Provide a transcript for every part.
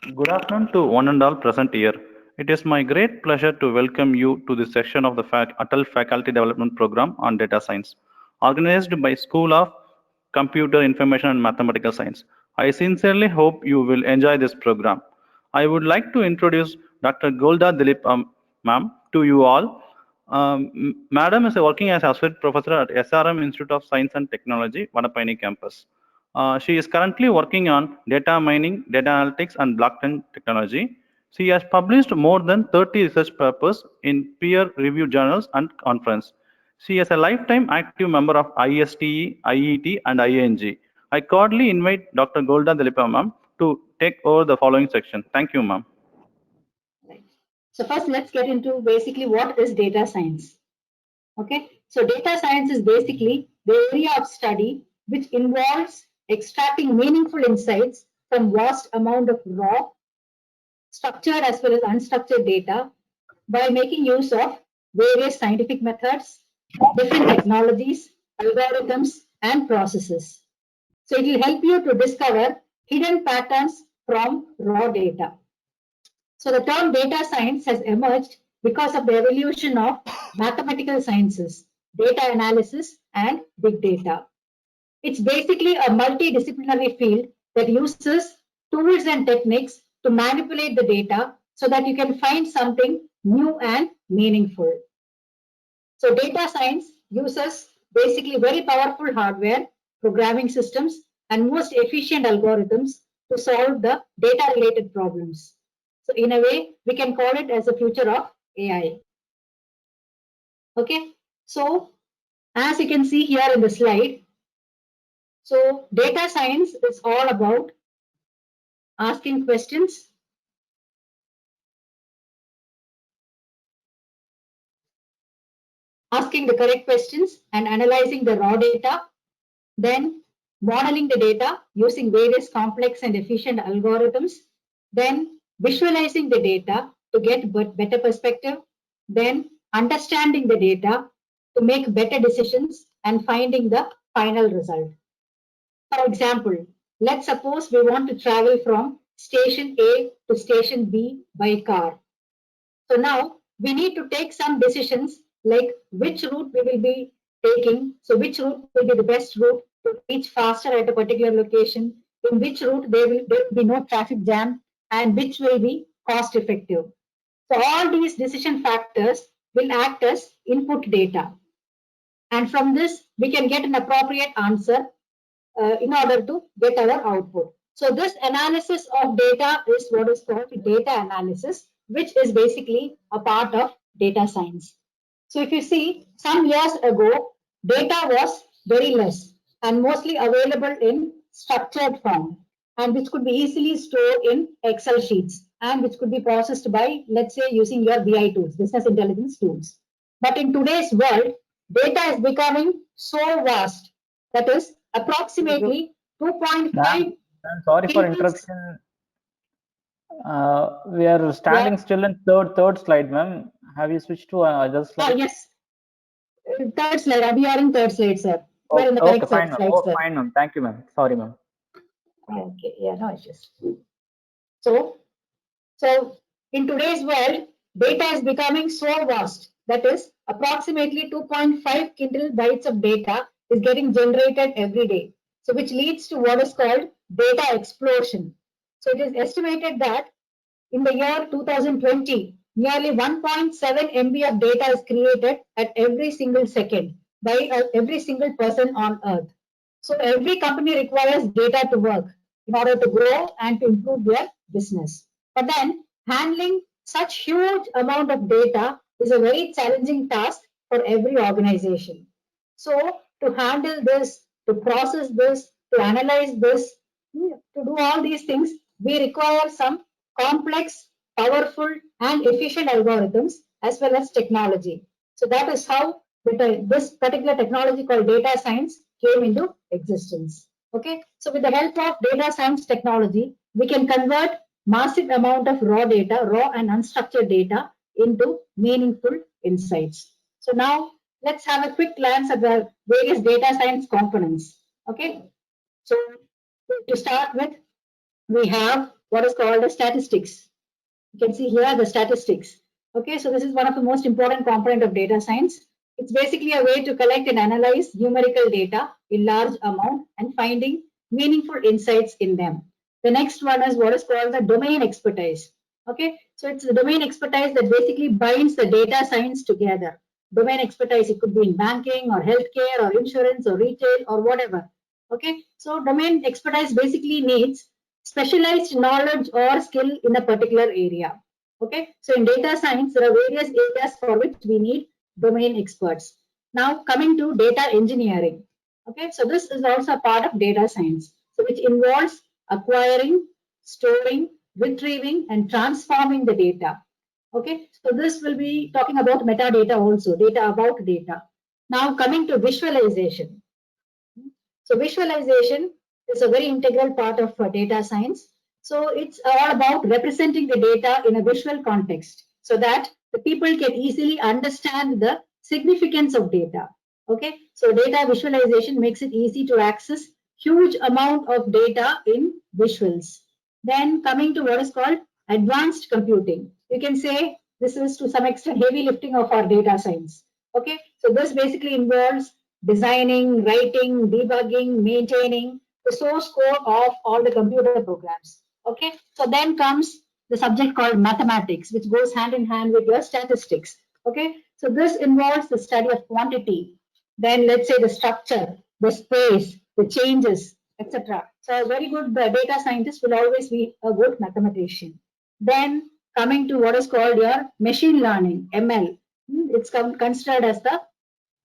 Good afternoon to one and all present here. It is my great pleasure to welcome you to this section of the Atal Faculty Development Program on Data Science, organized by School of Computer Information and Mathematical Science. I sincerely hope you will enjoy this program. I would like to introduce Dr. Golda Dilip ma'am to you all. Madam is working as associate professor at SRM Institute of Science and Technology, Vadapaini campus. She is currently working on data mining, data analytics, and blockchain technology. She has published more than 30 research papers in peer-reviewed journals and conferences. She is a lifetime active member of ISTE, IET, and IANG. I cordially invite Dr. Golda Dilipa ma'am to take over the following section. Thank you, ma'am. Right. So first, let's get into basically what is data science. Okay, so data science is basically the area of study which involves extracting meaningful insights from vast amount of raw, structured as well as unstructured data by making use of various scientific methods, different technologies, algorithms, and processes. So it will help you to discover hidden patterns from raw data. So the term data science has emerged because of the evolution of mathematical sciences, data analysis, and big data. It's basically a multidisciplinary field that uses tools and techniques to manipulate the data so that you can find something new and meaningful. So data science uses basically very powerful hardware, programming systems, and most efficient algorithms to solve the data related problems. So in a way, we can call it as the future of AI. Okay, so as you can see here in the slide, so data science is all about asking questions, asking the correct questions and analyzing the raw data, then modeling the data using various complex and efficient algorithms, then visualizing the data to get better perspective, then understanding the data to make better decisions and finding the final result. For example, let's suppose we want to travel from station A to station B by car. So now we need to take some decisions like which route we will be taking. So which route will be the best route to reach faster at a particular location, in which route there will be no traffic jam, and which will be cost effective. So all these decision factors will act as input data. And from this, we can get an appropriate answer in order to get our output. So this analysis of data is what is called data analysis, which is basically a part of data science. So if you see, some years ago, data was very less and mostly available in structured form, and which could be easily stored in Excel sheets and which could be processed by, let's say, using your BI tools, business intelligence tools. But in today's world, data is becoming so vast, that is approximately 2.5 Ma'am, sorry for quintals. interruption. We are standing Yeah. still in third slide, ma'am. Have you switched to other slide? Yes. Third slide. We are in third slide, sir. We are in the Okay, correct fine, ma'am. slide, Oh, sir. fine, ma'am. Thank you, ma'am. Sorry, ma'am. Okay. Yeah, no issues. So in today's world, data is becoming so vast. That is, approximately 2.5 bytes of data is getting generated every day. So which leads to what is called data explosion. So it is estimated that in the year 2020, nearly 1.7 MB of data is created at every single second by every single person on earth. So every company requires data to work in order to grow and to improve their business. But then handling such huge amount of data is a very challenging task for every organization. So to handle this, to process this, to analyze this, to do all these things, we require some complex, powerful, and efficient algorithms as well as technology. So that is how this particular technology called data science came into existence. Okay, so with the help of data science technology, we can convert massive amount of raw data, raw and unstructured data into meaningful insights. So now let's have a quick glance at the various data science components. Okay, so to start with, we have what is called the statistics. You can see here the statistics. Okay, so this is one of the most important component of data science. It's basically a way to collect and analyze numerical data in large amount and finding meaningful insights in them. The next one is what is called the domain expertise. Okay, so it's the domain expertise that basically binds the data science together. Domain expertise, it could be in banking or healthcare or insurance or retail or whatever. Okay, so domain expertise basically needs specialized knowledge or skill in a particular area. Okay, so in data science, there are various areas for which we need domain experts. Now, coming to data engineering. Okay, so this is also a part of data science, so which involves acquiring, storing, retrieving, and transforming the data. Okay, so this will be talking about metadata also, data about data. Now, coming to visualization. So visualization is a very integral part of data science. So it's all about representing the data in a visual context so that the people can easily understand the significance of data. Okay, so data visualization makes it easy to access huge amount of data in visuals. Then coming to what is called advanced computing. You can say this is to some extent heavy lifting of our data science. Okay, so this basically involves designing, writing, debugging, maintaining the source code of all the computer programs. Okay, so then comes the subject called mathematics, which goes hand in hand with your statistics. Okay, so this involves the study of quantity, then let's say the structure, the space, the changes, etc. So a very good data scientist will always be a good mathematician. Then coming to what is called your machine learning, ML, it's considered as the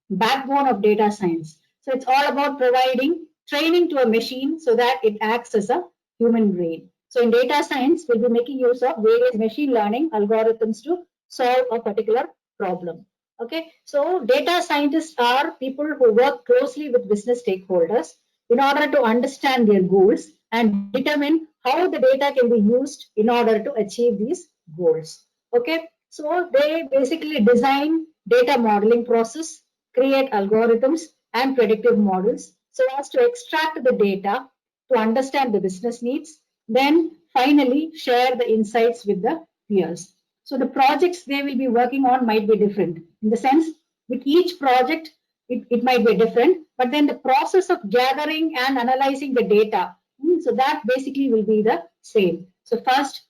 backbone of data science. So it's all about providing training to a machine so that it acts as a human brain. So in data science, we'll be making use of various machine learning algorithms to solve a particular problem. Okay, so data scientists are people who work closely with business stakeholders in order to understand their goals and determine how the data can be used in order to achieve these goals. Okay, so they basically design data modeling process, create algorithms and predictive models so as to extract the data to understand the business needs, then finally share the insights with the peers. So the projects they will be working on might be different in the sense with each project it might be different, but then the process of gathering and analyzing the data, so that basically will be the same. So first,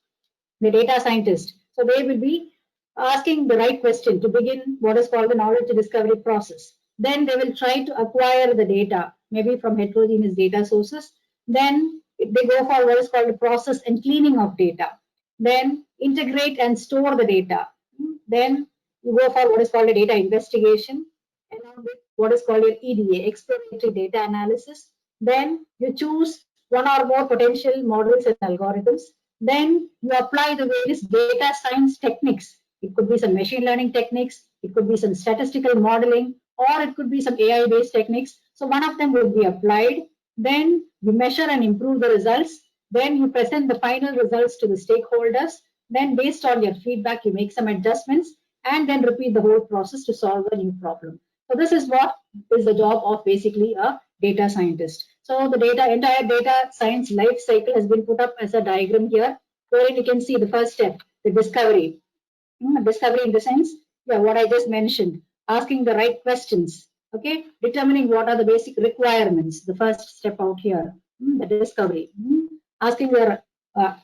the data scientist, so they will be asking the right question to begin what is called the knowledge discovery process. Then they will try to acquire the data, maybe from heterogeneous data sources. Then they go for what is called the process and cleaning of data. Then integrate and store the data. Then you go for what is called a data investigation, along with what is called your EDA, exploratory data analysis. Then you choose one or more potential models and algorithms. Then you apply the various data science techniques. It could be some machine learning techniques, it could be some statistical modeling, or it could be some AI-based techniques. So one of them will be applied. Then you measure and improve the results. Then you present the final results to the stakeholders. Then based on your feedback, you make some adjustments and then repeat the whole process to solve a new problem. So this is what is the job of basically a data scientist. So the entire data science life cycle has been put up as a diagram here, wherein you can see the first step, the discovery. Discovery in the sense, yeah, what I just mentioned, asking the right questions, okay, determining what are the basic requirements, the first step out here, the discovery, asking your,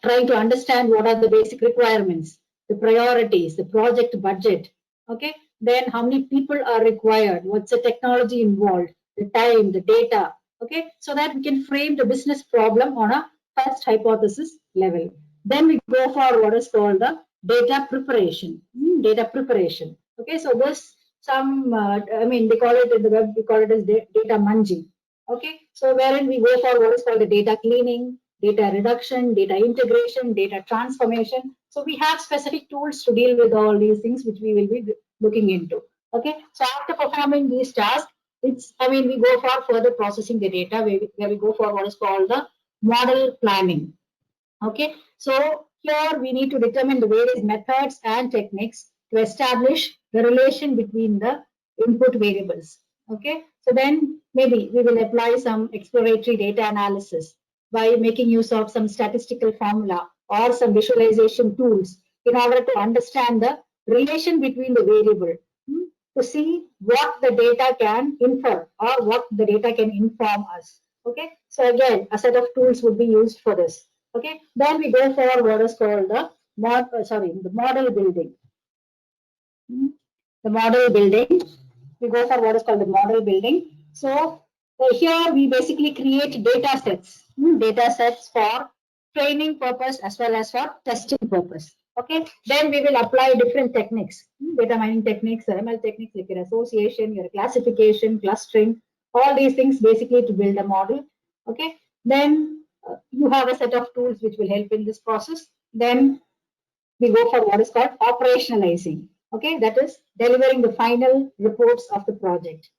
trying to understand what are the basic requirements, the priorities, the project budget, okay, then how many people are required, what's the technology involved, the time, the data, okay, so that we can frame the business problem on a first hypothesis level. Then we go for what is called the data preparation. Data preparation. Okay, so this some I mean they call it in the web, we call it as data munging. Okay, so wherein we go for what is called the data cleaning, data reduction, data integration, data transformation. So we have specific tools to deal with all these things which we will be looking into. Okay, so after performing these tasks, we go for further processing the data where we go for what is called the model planning. Okay, so here we need to determine the various methods and techniques to establish the relation between the input variables. Okay, so then maybe we will apply some exploratory data analysis by making use of some statistical formula or some visualization tools in order to understand the relation between the variable, to see what the data can infer or what the data can inform us. Okay, so again, a set of tools would be used for this. Okay, then we go for what is called the model building. The model building. We go for what is called the model building. So here we basically create data sets for training purpose as well as for testing purpose. Okay, then we will apply different techniques, data mining techniques, ML techniques like your association, your classification, clustering, all these things basically to build a model. Okay, then you have a set of tools which will help in this process. Then we go for what is called operationalizing. Okay, that is delivering the final reports of the project,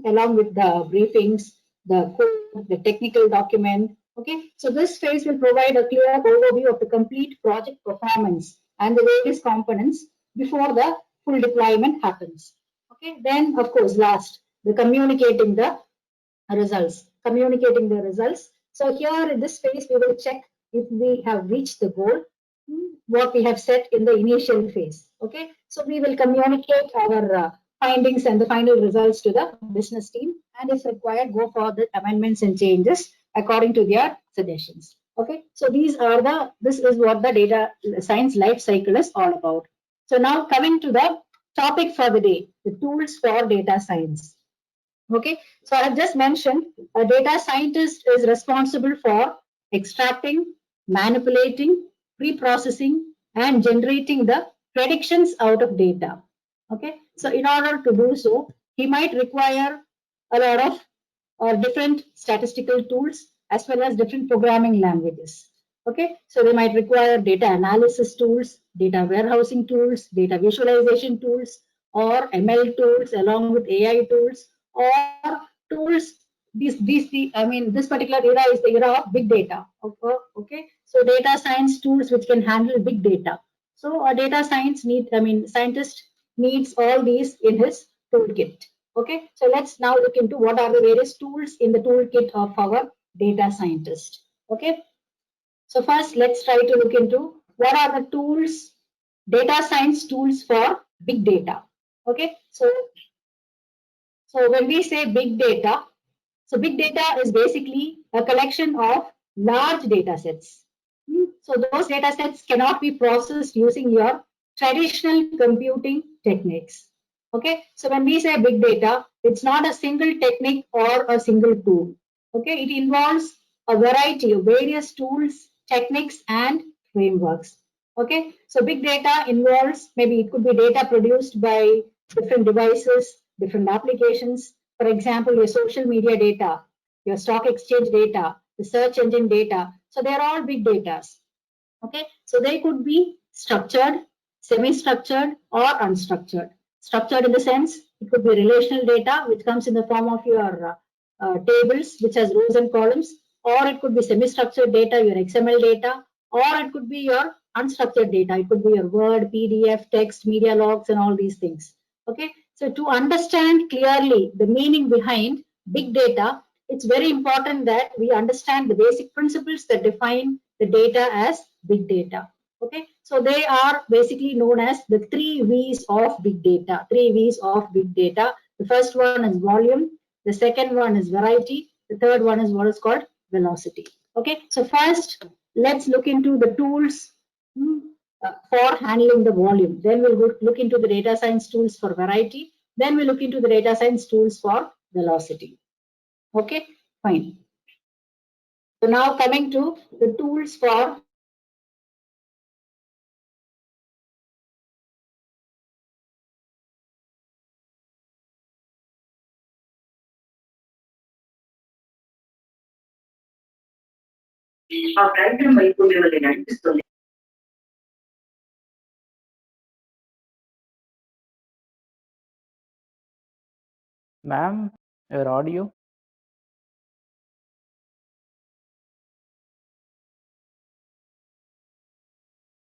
along with the briefings, the code, the technical document. Okay, so this phase will provide a clear overview of the complete project performance and the various components before the full deployment happens. Okay, then of course, last, the communicating the results. So here in this phase, we will check if we have reached the goal, what we have set in the initial phase. Okay, so we will communicate our findings and the final results to the business team, and if required, go for the amendments and changes according to their suggestions. Okay, so this is what the data science life cycle is all about. So now coming to the topic for the day, the tools for data science. Okay, so I've just mentioned a data scientist is responsible for extracting, manipulating, pre-processing, and generating the predictions out of data. Okay, so in order to do so, he might require a lot of different statistical tools as well as different programming languages. Okay, so they might require data analysis tools, data warehousing tools, data visualization tools, or ML tools along with AI tools, or tools. This particular era is the era of big data. Okay, so data science tools which can handle big data. So a data science scientist needs all these in his toolkit. Okay, so let's now look into what are the various tools in the toolkit of our data scientist. Okay, so first let's try to look into what are the tools, data science tools for big data. Okay, so when we say big data, so big data is basically a collection of large data sets. So those data sets cannot be processed using your traditional computing techniques. Okay, so when we say big data, it's not a single technique or a single tool. Okay, it involves a variety of various tools, techniques, and frameworks. Okay, so big data involves, maybe it could be data produced by different devices, different applications. For example, your social media data, your stock exchange data, the search engine data. So they're all big data. Okay, so they could be structured, semi-structured, or unstructured. Structured in the sense it could be relational data which comes in the form of your tables which has rows and columns, or it could be semi-structured data, your XML data, or it could be your unstructured data. It could be your Word, PDF, text, media logs, and all these things. Okay, so to understand clearly the meaning behind big data, it's very important that we understand the basic principles that define the data as big data. Okay, so they are basically known as the 3 V's of big data. 3 V's of big data. The first one is volume. The second one is variety. The third one is what is called velocity. Okay, so first let's look into the tools for handling the volume. Then we'll look into the data science tools for variety. Then we'll look into the data science tools for velocity. Okay, fine. So now coming to the tools for Ma'am, your audio.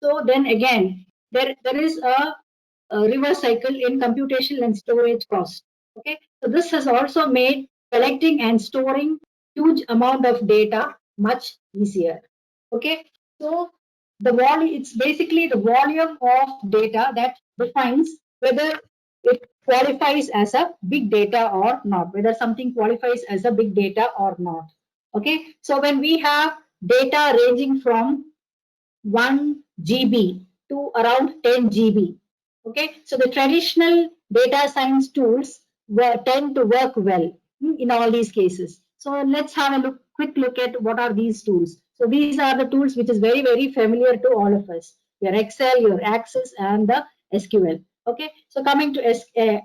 So then again, there is a reverse cycle in computation and storage cost. Okay, so this has also made collecting and storing huge amount of data much easier. Okay, so it's basically the volume of data that defines whether it qualifies as a big data or not, whether something qualifies as a big data or not. Okay, so when we have data ranging from 1 GB to around 10 GB. Okay, so the traditional data science tools tend to work well in all these cases. So let's have a quick look at what are these tools. So these are the tools which is very, very familiar to all of us. Your Excel, your Access, and the SQL. Okay, so coming to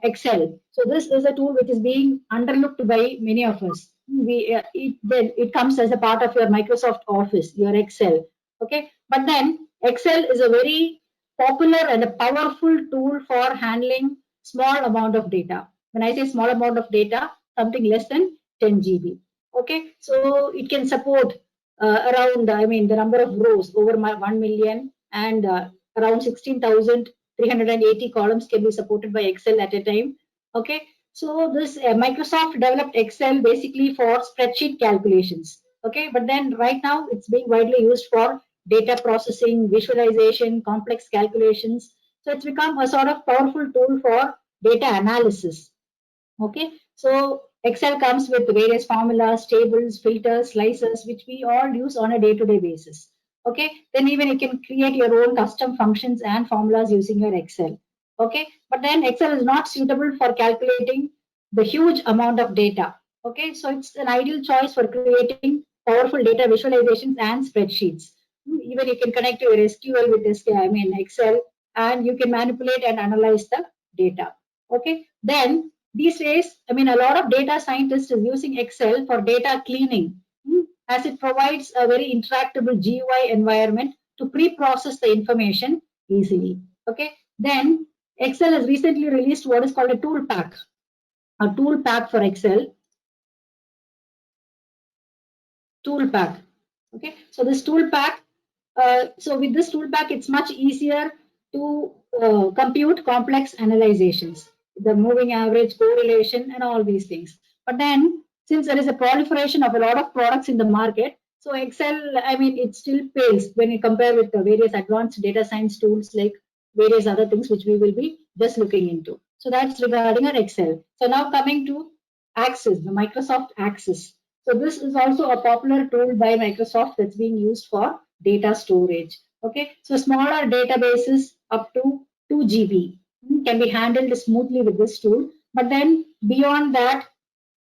Excel. So this is a tool which is being underlooked by many of us. It comes as a part of your Microsoft Office, your Excel. Okay, but then Excel is a very popular and a powerful tool for handling small amount of data. When I say small amount of data, something less than 10 GB. Okay, so it can support around, I mean, the number of rows over 1 million and around 16,380 columns can be supported by Excel at a time. Okay, so this Microsoft developed Excel basically for spreadsheet calculations. Okay, but then right now it's being widely used for data processing, visualization, complex calculations. So it's become a sort of powerful tool for data analysis. Okay, so Excel comes with various formulas, tables, filters, slicers, which we all use on a day-to-day basis. Okay, then even you can create your own custom functions and formulas using your Excel. Okay, but then Excel is not suitable for calculating the huge amount of data. Okay, so it's an ideal choice for creating powerful data visualizations and spreadsheets. Even you can connect your SQL with this, I mean Excel, and you can manipulate and analyze the data. Okay, then these days, I mean, a lot of data scientists is using Excel for data cleaning, as it provides a very interactable GUI environment to pre-process the information easily. Okay, then Excel has recently released what is called a tool pack for Excel. Tool pack. Okay, so this tool pack, so with this tool pack, it's much easier to compute complex analyzations, the moving average, correlation, and all these things. But then, since there is a proliferation of a lot of products in the market, so Excel, I mean, it still pays when you compare with the various advanced data science tools like various other things which we will be just looking into. So that's regarding our Excel. So now coming to Access, the Microsoft Access. So this is also a popular tool by Microsoft that's being used for data storage. Okay, so smaller databases up to 2 GB can be handled smoothly with this tool. But then beyond that,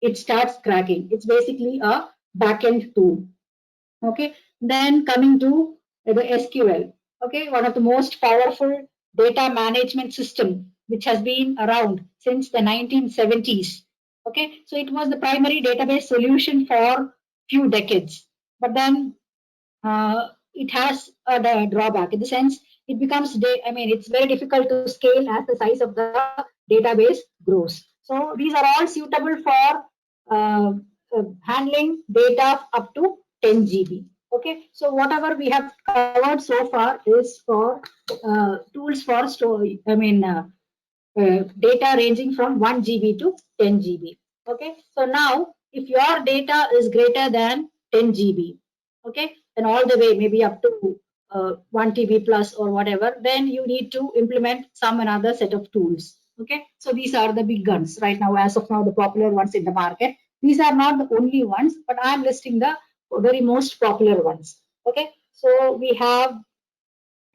it starts cracking. It's basically a backend tool. Okay, then coming to the SQL. Okay, one of the most powerful data management system which has been around since the 1970s. Okay, so it was the primary database solution for few decades. But then it has a drawback in the sense it becomes, I mean, it's very difficult to scale as the size of the database grows. So these are all suitable for handling data up to 10 GB. Okay, so whatever we have covered so far is for tools for data ranging from 1 GB to 10 GB. Okay, so now if your data is greater than 10 GB, okay, and all the way maybe up to 1 TB plus or whatever, then you need to implement some another set of tools. Okay, so these are the big guns right now, as of now, the popular ones in the market. These are not the only ones, but I'm listing the very most popular ones. Okay, so we have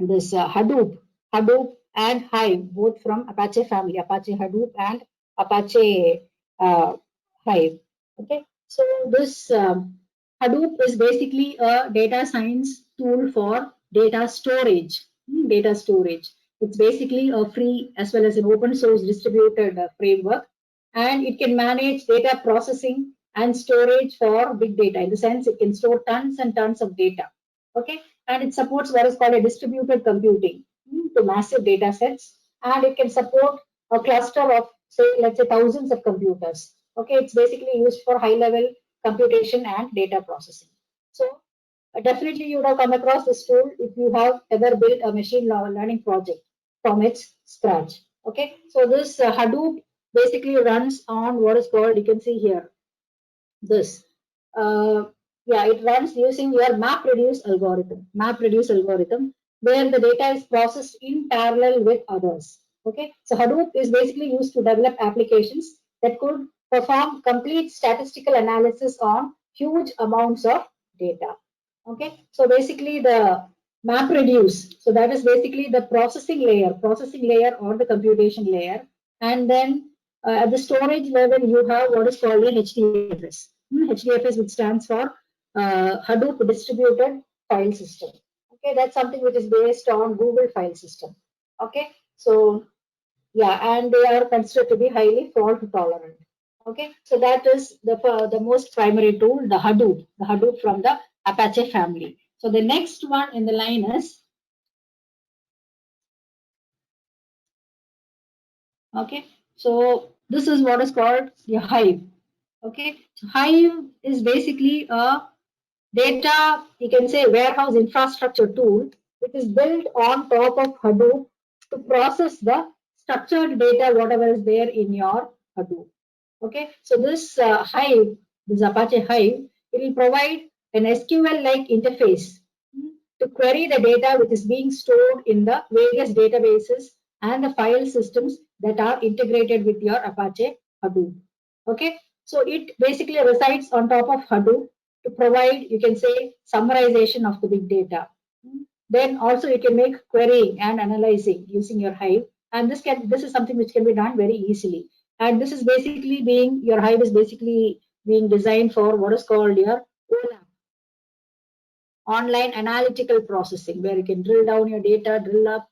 this Hadoop and Hive, both from Apache family, Apache Hadoop and Apache Hive. Okay, so this Hadoop is basically a data science tool for data storage. Data storage. It's basically a free as well as an open source distributed framework, and it can manage data processing and storage for big data. In the sense, it can store tons and tons of data. Okay, and it supports what is called a distributed computing to massive data sets, and it can support a cluster of, say, let's say thousands of computers. Okay, it's basically used for high level computation and data processing. So definitely you would have come across this tool if you have ever built a machine learning project from its scratch. Okay, so this Hadoop basically runs on what is called, you can see here, this yeah, it runs using your MapReduce algorithm, where the data is processed in parallel with others. Okay, so Hadoop is basically used to develop applications that could perform complete statistical analysis on huge amounts of data. Okay, so basically the MapReduce, so that is basically the processing layer or the computation layer, and then at the storage level you have what is called an HDFS. HDFS, which stands for Hadoop Distributed File System. Okay, that's something which is based on Google File System. Okay, so yeah, and they are considered to be highly fault tolerant. Okay, so that is the most primary tool, the Hadoop from the Apache family. So the next one in the line is, okay, so this is what is called the Hive. Okay, so Hive is basically a data, you can say, warehouse infrastructure tool, which is built on top of Hadoop to process the structured data, whatever is there in your Hadoop. Okay, so this Hive, this Apache Hive, it will provide an SQL-like interface to query the data which is being stored in the various databases and the file systems that are integrated with your Apache Hadoop. Okay, so it basically resides on top of Hadoop to provide, you can say, summarization of the big data. Then also you can make querying and analyzing using your Hive, and this is something which can be done very easily. And this is basically being, your Hive is basically being designed for what is called your OLAP, online analytical processing, where you can drill down your data, drill up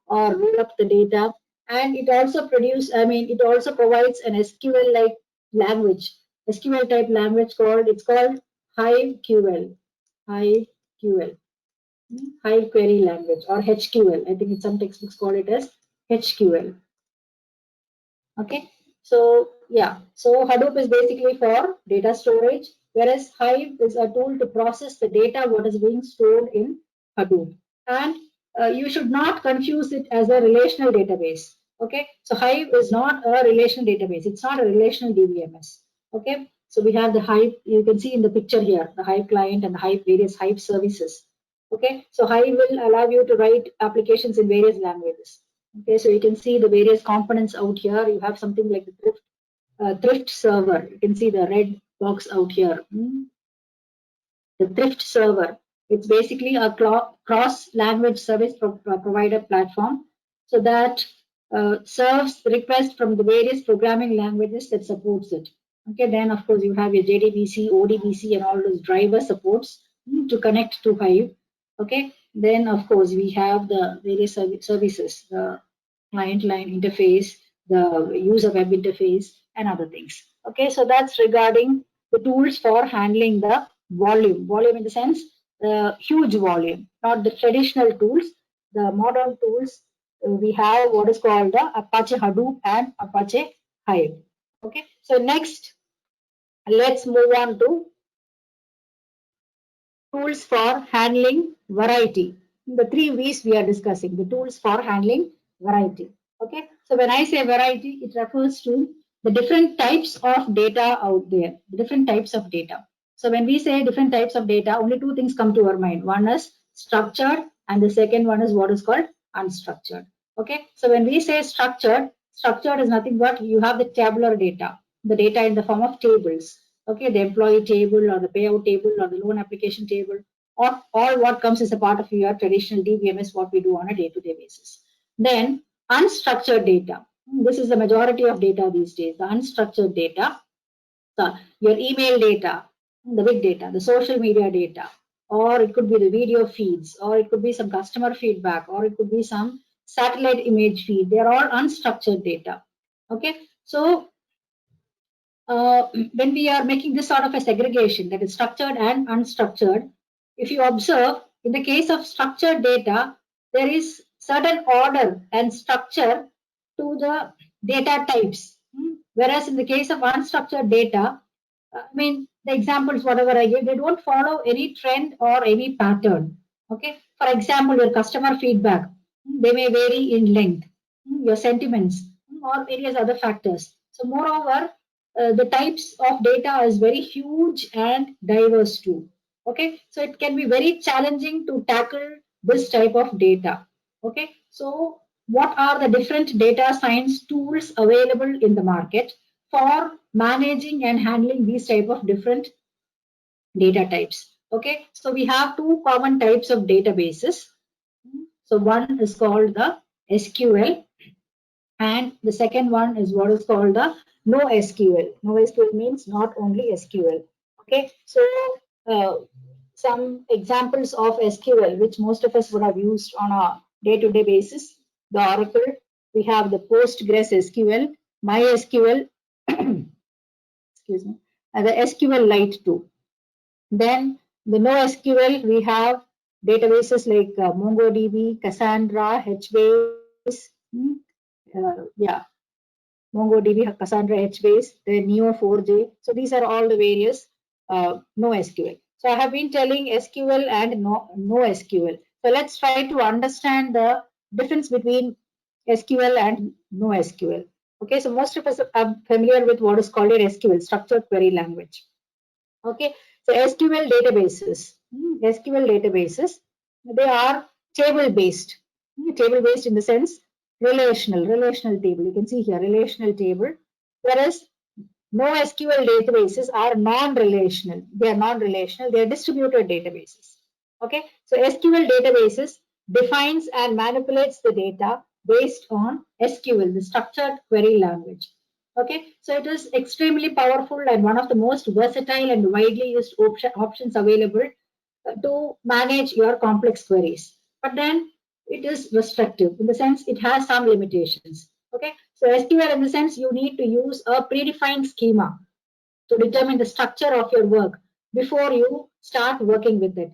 or roll up the data. And it also it also provides an SQL-like language, SQL type language it's called HiveQL, HiveQL, Hive Query Language, or HQL. I think in some textbooks call it as HQL. Okay, so yeah, so Hadoop is basically for data storage, whereas Hive is a tool to process the data what is being stored in Hadoop. And you should not confuse it as a relational database. Okay, so Hive is not a relational database. It's not a relational DBMS. Okay, so we have the Hive, you can see in the picture here, the Hive client and the Hive various Hive services. Okay, so Hive will allow you to write applications in various languages. Okay, so you can see the various components out here. You have something like the Thrift server. You can see the red box out here. The Thrift server. It's basically a cross-language service provider platform, so that serves requests from the various programming languages that supports it. Okay, then of course you have your JDBC, ODBC, and all those driver supports to connect to Hive. Okay, then of course we have the various services, the client line interface, the user web interface, and other things. Okay, so that's regarding the tools for handling the volume. Volume in the sense, the huge volume, not the traditional tools. The modern tools, we have what is called the Apache Hadoop and Apache Hive. Okay, so next, let's move on to tools for handling variety. The 3 V's we are discussing, the tools for handling variety. Okay, so when I say variety, it refers to the different types of data out there, the different types of data. So when we say different types of data, only 2 things come to our mind. One is structured, and the second one is what is called unstructured. Okay, so when we say structured is nothing but you have the tabular data, the data in the form of tables. Okay, the employee table or the payout table or the loan application table, or all what comes as a part of your traditional DBMS, what we do on a day-to-day basis. Then unstructured data. This is the majority of data these days, the unstructured data. So your email data, the big data, the social media data, or it could be the video feeds, or it could be some customer feedback, or it could be some satellite image feed. They're all unstructured data. Okay, so when we are making this sort of a segregation, that is structured and unstructured, if you observe, in the case of structured data, there is certain order and structure to the data types. Whereas in the case of unstructured data, the examples, whatever I give, they don't follow any trend or any pattern. Okay, for example, your customer feedback, they may vary in length, your sentiments, or various other factors. So moreover, the types of data is very huge and diverse too. Okay, so it can be very challenging to tackle this type of data. Okay, so what are the different data science tools available in the market for managing and handling these type of different data types? Okay, so we have two common types of databases. So one is called the SQL, and the second one is what is called the NoSQL. NoSQL means not only SQL. Okay, so uh, some examples of SQL which most of us would have used on a day-to-day basis: the Oracle, we have the Postgres SQL, MySQL, excuse me, and the SQLite too. Then the NoSQL, we have databases like MongoDB, Cassandra, HBase, yeah, MongoDB, Cassandra, HBase, the Neo4j. So these are all the various NoSQL. So I have been telling SQL and NoSQL. So let's try to understand the difference between SQL and NoSQL. Okay, so most of us are familiar with what is called an SQL, structured query language. Okay, so SQL databases, they are table based. Table based in the sense relational table. You can see here relational table, whereas NoSQL databases are non-relational. They are non-relational. They are distributed databases. Okay, so SQL databases defines and manipulates the data based on SQL, the structured query language. Okay, so it is extremely powerful and one of the most versatile and widely used options available to manage your complex queries. But then it is restrictive in the sense it has some limitations. Okay, so SQL in the sense you need to use a predefined schema to determine the structure of your work before you start working with it.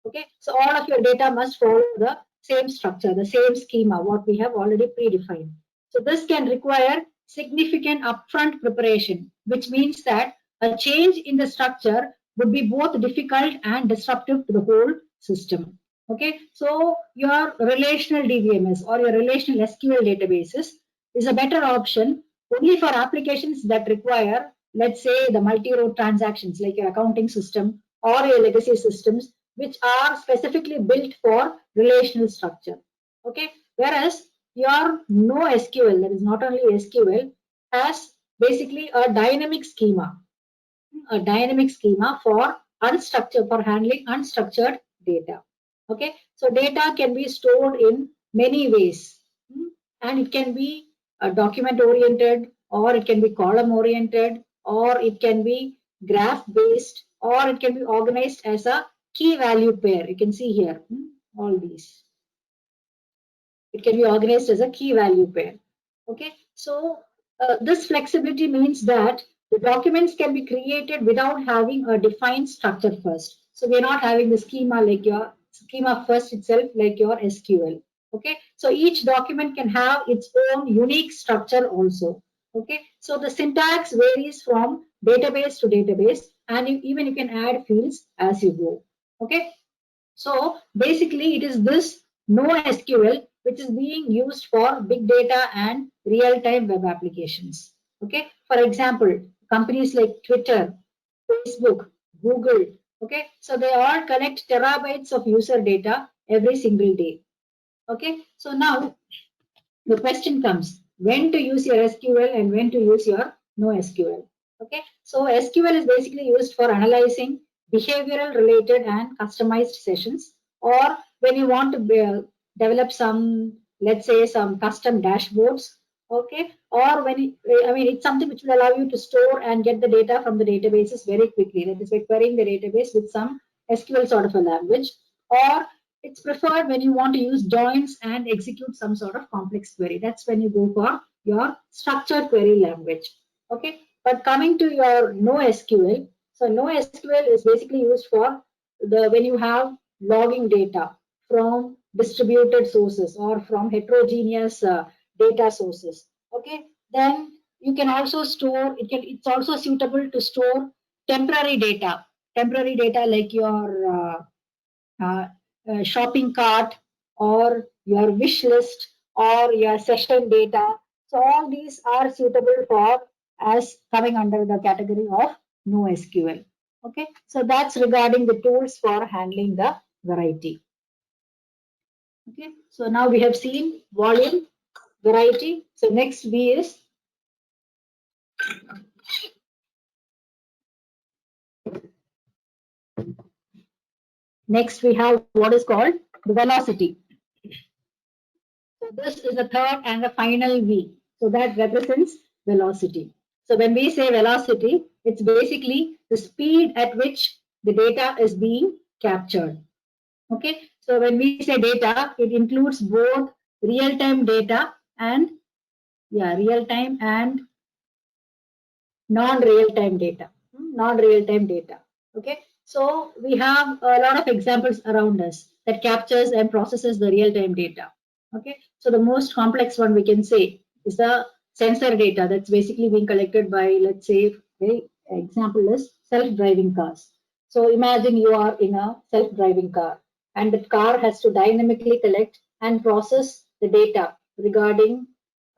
Okay, so all of your data must follow the same structure, the same schema, what we have already predefined. So this can require significant upfront preparation, which means that a change in the structure would be both difficult and disruptive to the whole system. Okay, so your relational DBMS or your relational SQL databases is a better option only for applications that require, let's say, the multi-row transactions like your accounting system or your legacy systems, which are specifically built for relational structure. Okay, whereas your NoSQL, that is not only SQL, has basically a dynamic schema for handling unstructured data. Okay, so data can be stored in many ways, and it can be document oriented, or it can be column oriented, or it can be graph based, or it can be organized as a key value pair. You can see here all these. It can be organized as a key value pair. Okay, so this flexibility means that the documents can be created without having a defined structure first. So we're not having the schema like your schema first itself, like your SQL. Okay, so each document can have its own unique structure also. Okay, so the syntax varies from database to database, and even you can add fields as you go. Okay, so basically it is this NoSQL which is being used for big data and real-time web applications. Okay, for example, companies like Twitter, Facebook, Google, okay, so they all collect terabytes of user data every single day. Okay, so now the question comes, when to use your SQL and when to use your NoSQL. Okay, so SQL is basically used for analyzing behavioral related and customized sessions, or when you want to develop some, let's say, some custom dashboards. Okay, or it's something which will allow you to store and get the data from the databases very quickly. That is by querying the database with some SQL sort of a language, or it's preferred when you want to use joins and execute some sort of complex query. That's when you go for your structured query language. Okay, but coming to your NoSQL, so NoSQL is basically used for when you have logging data from distributed sources or from heterogeneous data sources. Okay, then you can also store. It's also suitable to store temporary data. Temporary data like your shopping cart or your wish list or your session data. So all these are suitable for as coming under the category of NoSQL. Okay, so that's regarding the tools for handling the variety. Okay, so now we have seen volume, variety. So next V is next we have what is called the velocity. So this is the third and the final V. So that represents velocity. So when we say velocity, it's basically the speed at which the data is being captured. Okay, so when we say data, it includes both real-time data and real-time and non-real-time data. Non-real-time data. Okay, so we have a lot of examples around us that captures and processes the real-time data. Okay, so the most complex one we can say is the sensor data that's basically being collected by, let's say, the example is self-driving cars. So imagine you are in a self-driving car, and the car has to dynamically collect and process the data regarding,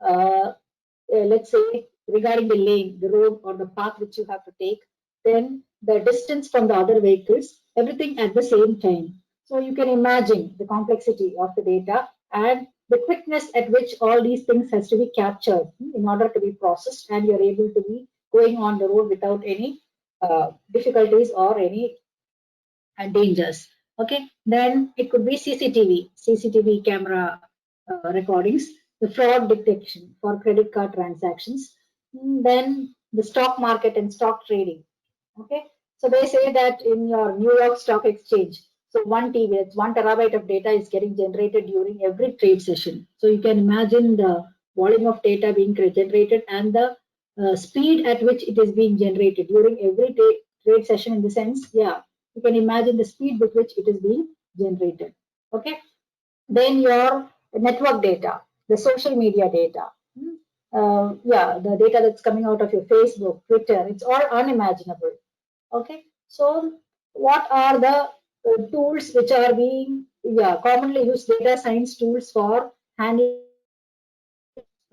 let's say, regarding the lane, the road, or the path which you have to take, then the distance from the other vehicles, everything at the same time. So you can imagine the complexity of the data and the quickness at which all these things has to be captured in order to be processed, and you're able to be going on the road without any difficulties or any dangers. Okay, then it could be CCTV camera recordings, the fraud detection for credit card transactions, then the stock market and stock trading. Okay, so they say that in your New York Stock Exchange, so 1 TB, it's 1 terabyte of data is getting generated during every trade session. So you can imagine the volume of data being generated and the speed at which it is being generated during every trade session, in the sense, you can imagine the speed with which it is being generated. Okay, then your network data, the social media data, the data that's coming out of your Facebook, Twitter, it's all unimaginable. Okay, so what are the tools which are being commonly used data science tools for handling?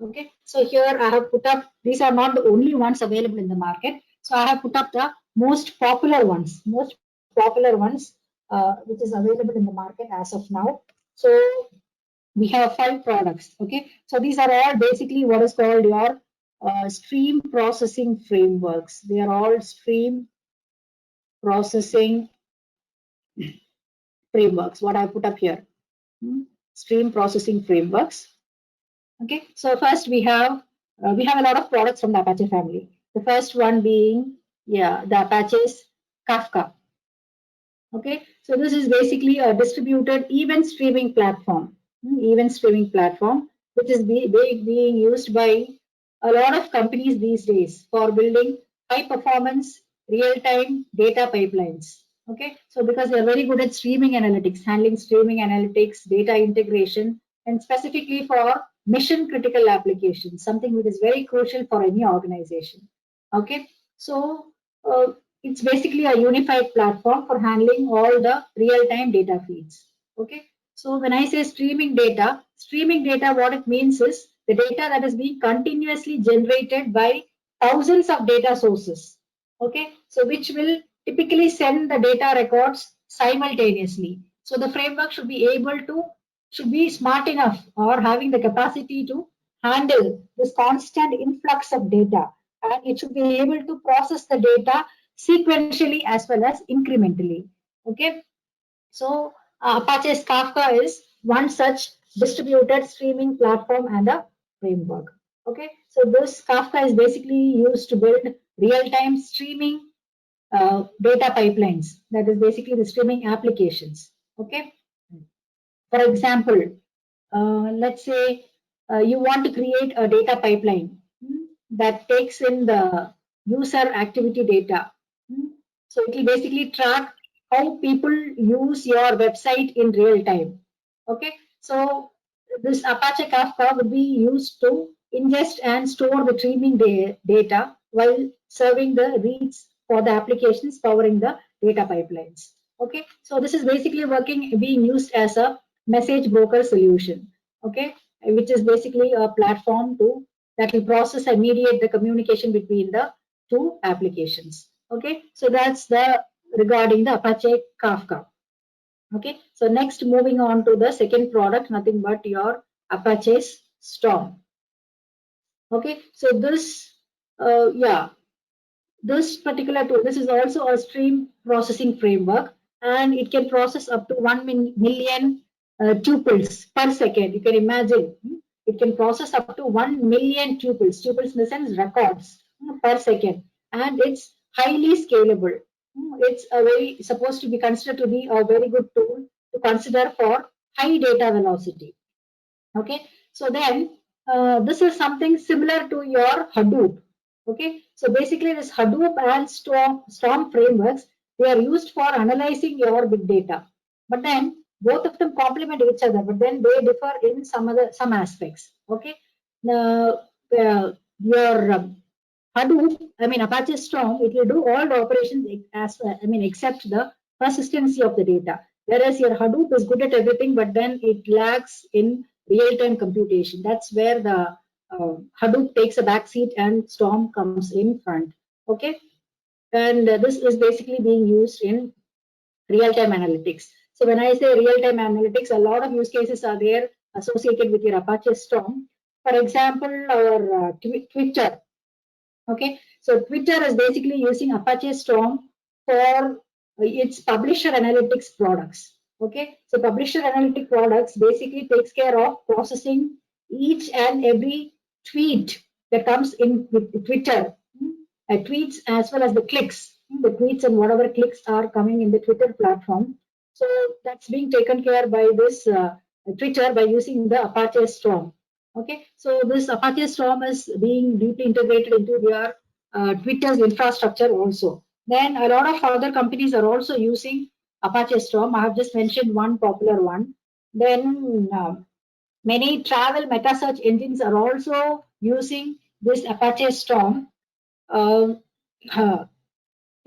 Okay, so here I have put up, these are not the only ones available in the market. So I have put up the most popular ones, which is available in the market as of now. So we have 5 products. Okay, so these are all basically what is called your stream processing frameworks. They are all stream processing frameworks, what I put up here. Stream processing frameworks. Okay, so first we have a lot of products from the Apache family. The first one being the Apache's Kafka. Okay, so this is basically a distributed event streaming platform, which is being used by a lot of companies these days for building high performance real-time data pipelines. Okay, so because they're very good at streaming analytics, handling streaming analytics, data integration, and specifically for mission critical applications, something which is very crucial for any organization. Okay, so it's basically a unified platform for handling all the real-time data feeds. Okay, so when I say streaming data, what it means is the data that is being continuously generated by thousands of data sources. Okay, so which will typically send the data records simultaneously. So the framework should be smart enough or having the capacity to handle this constant influx of data, and it should be able to process the data sequentially as well as incrementally. Okay, so Apache's Kafka is one such distributed streaming platform and a framework. Okay, so this Kafka is basically used to build real-time streaming data pipelines. That is basically the streaming applications. Okay, for example, let's say you want to create a data pipeline that takes in the user activity data. So it will basically track how people use your website in real time. Okay, so this Apache Kafka would be used to ingest and store the streaming data while serving the reads for the applications powering the data pipelines. Okay, so this is basically being used as a message broker solution. Okay, which is basically a platform to that will process and mediate the communication between the two applications. Okay, so that's the regarding the Apache Kafka. Okay, so next moving on to the second product, nothing but your Apache's Storm. Okay, so this, this particular tool, this is also a stream processing framework, and it can process up to 1 million tuples per second. You can imagine, it can process up to 1 million tuples, tuples in the sense records per second, and it's highly scalable. It's a very supposed to be considered to be a very good tool to consider for high data velocity. Okay, so then this is something similar to your Hadoop. Okay, so basically this Hadoop and Storm frameworks, they are used for analyzing your big data. But then both of them complement each other, but then they differ in some aspects. Okay, your Hadoop, I mean Apache Storm, it will do all the operations except the persistency of the data. Whereas your Hadoop is good at everything, but then it lacks in real-time computation. That's where the Hadoop takes a backseat and Storm comes in front. Okay, and this is basically being used in real-time analytics. So when I say real-time analytics, a lot of use cases are there associated with your Apache Storm. For example, our Twitter. Okay, so Twitter is basically using Apache Storm for its publisher analytics products. Okay, so publisher analytic products basically takes care of processing each and every tweet that comes in with Twitter, tweets as well as the clicks, the tweets and whatever clicks are coming in the Twitter platform. So that's being taken care by this Twitter by using the Apache Storm. Okay, so this Apache Storm is being deeply integrated into their Twitter's infrastructure also. Then a lot of other companies are also using Apache Storm. I have just mentioned one popular one. Then many travel meta search engines are also using this Apache Storm in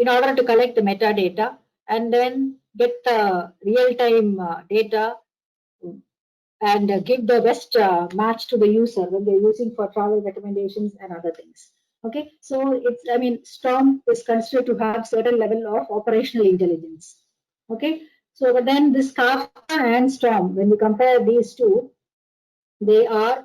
order to collect the metadata and then get the real-time data and give the best match to the user when they're using for travel recommendations and other things. Okay, so it's, I mean, Storm is considered to have certain level of operational intelligence. Okay, so but then this Kafka and Storm, when you compare these two, they are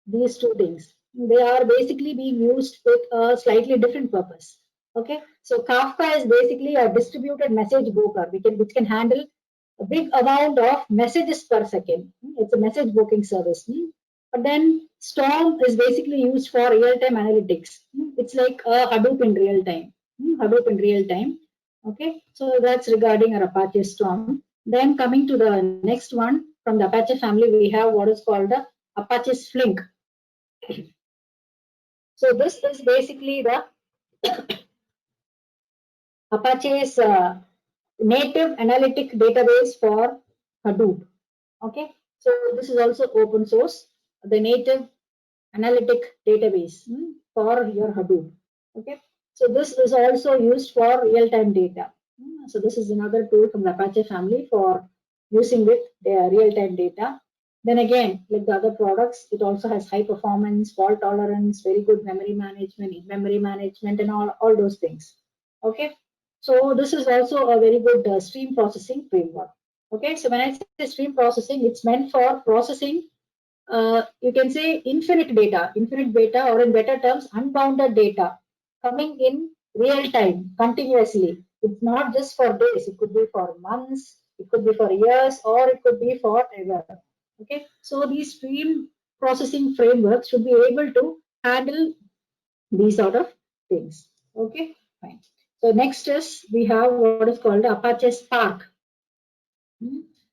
these two things. They are basically being used with a slightly different purpose. Okay, so Kafka is basically a distributed message broker which can handle a big amount of messages per second. It's a message booking service. But then Storm is basically used for real-time analytics. It's like a Hadoop in real time. Hadoop in real time. Okay, so that's regarding our Apache Storm. Then coming to the next one from the Apache family, we have what is called the Apache Flink. So this is basically the Apache's native analytic database for Hadoop. Okay, so this is also open source, the native analytic database for your Hadoop. Okay, so this is also used for real-time data. So this is another tool from the Apache family for using with their real-time data. Then again, like the other products, it also has high performance, fault tolerance, very good memory management, in-memory management, and all those things. Okay, so this is also a very good stream processing framework. Okay, so when I say stream processing, it's meant for processing, you can say infinite data, or in better terms, unbounded data coming in real time, continuously. It's not just for days, it could be for months, it could be for years, or it could be forever. Okay, so these stream processing frameworks should be able to handle these sort of things. Okay, fine. So next is we have what is called Apache Spark.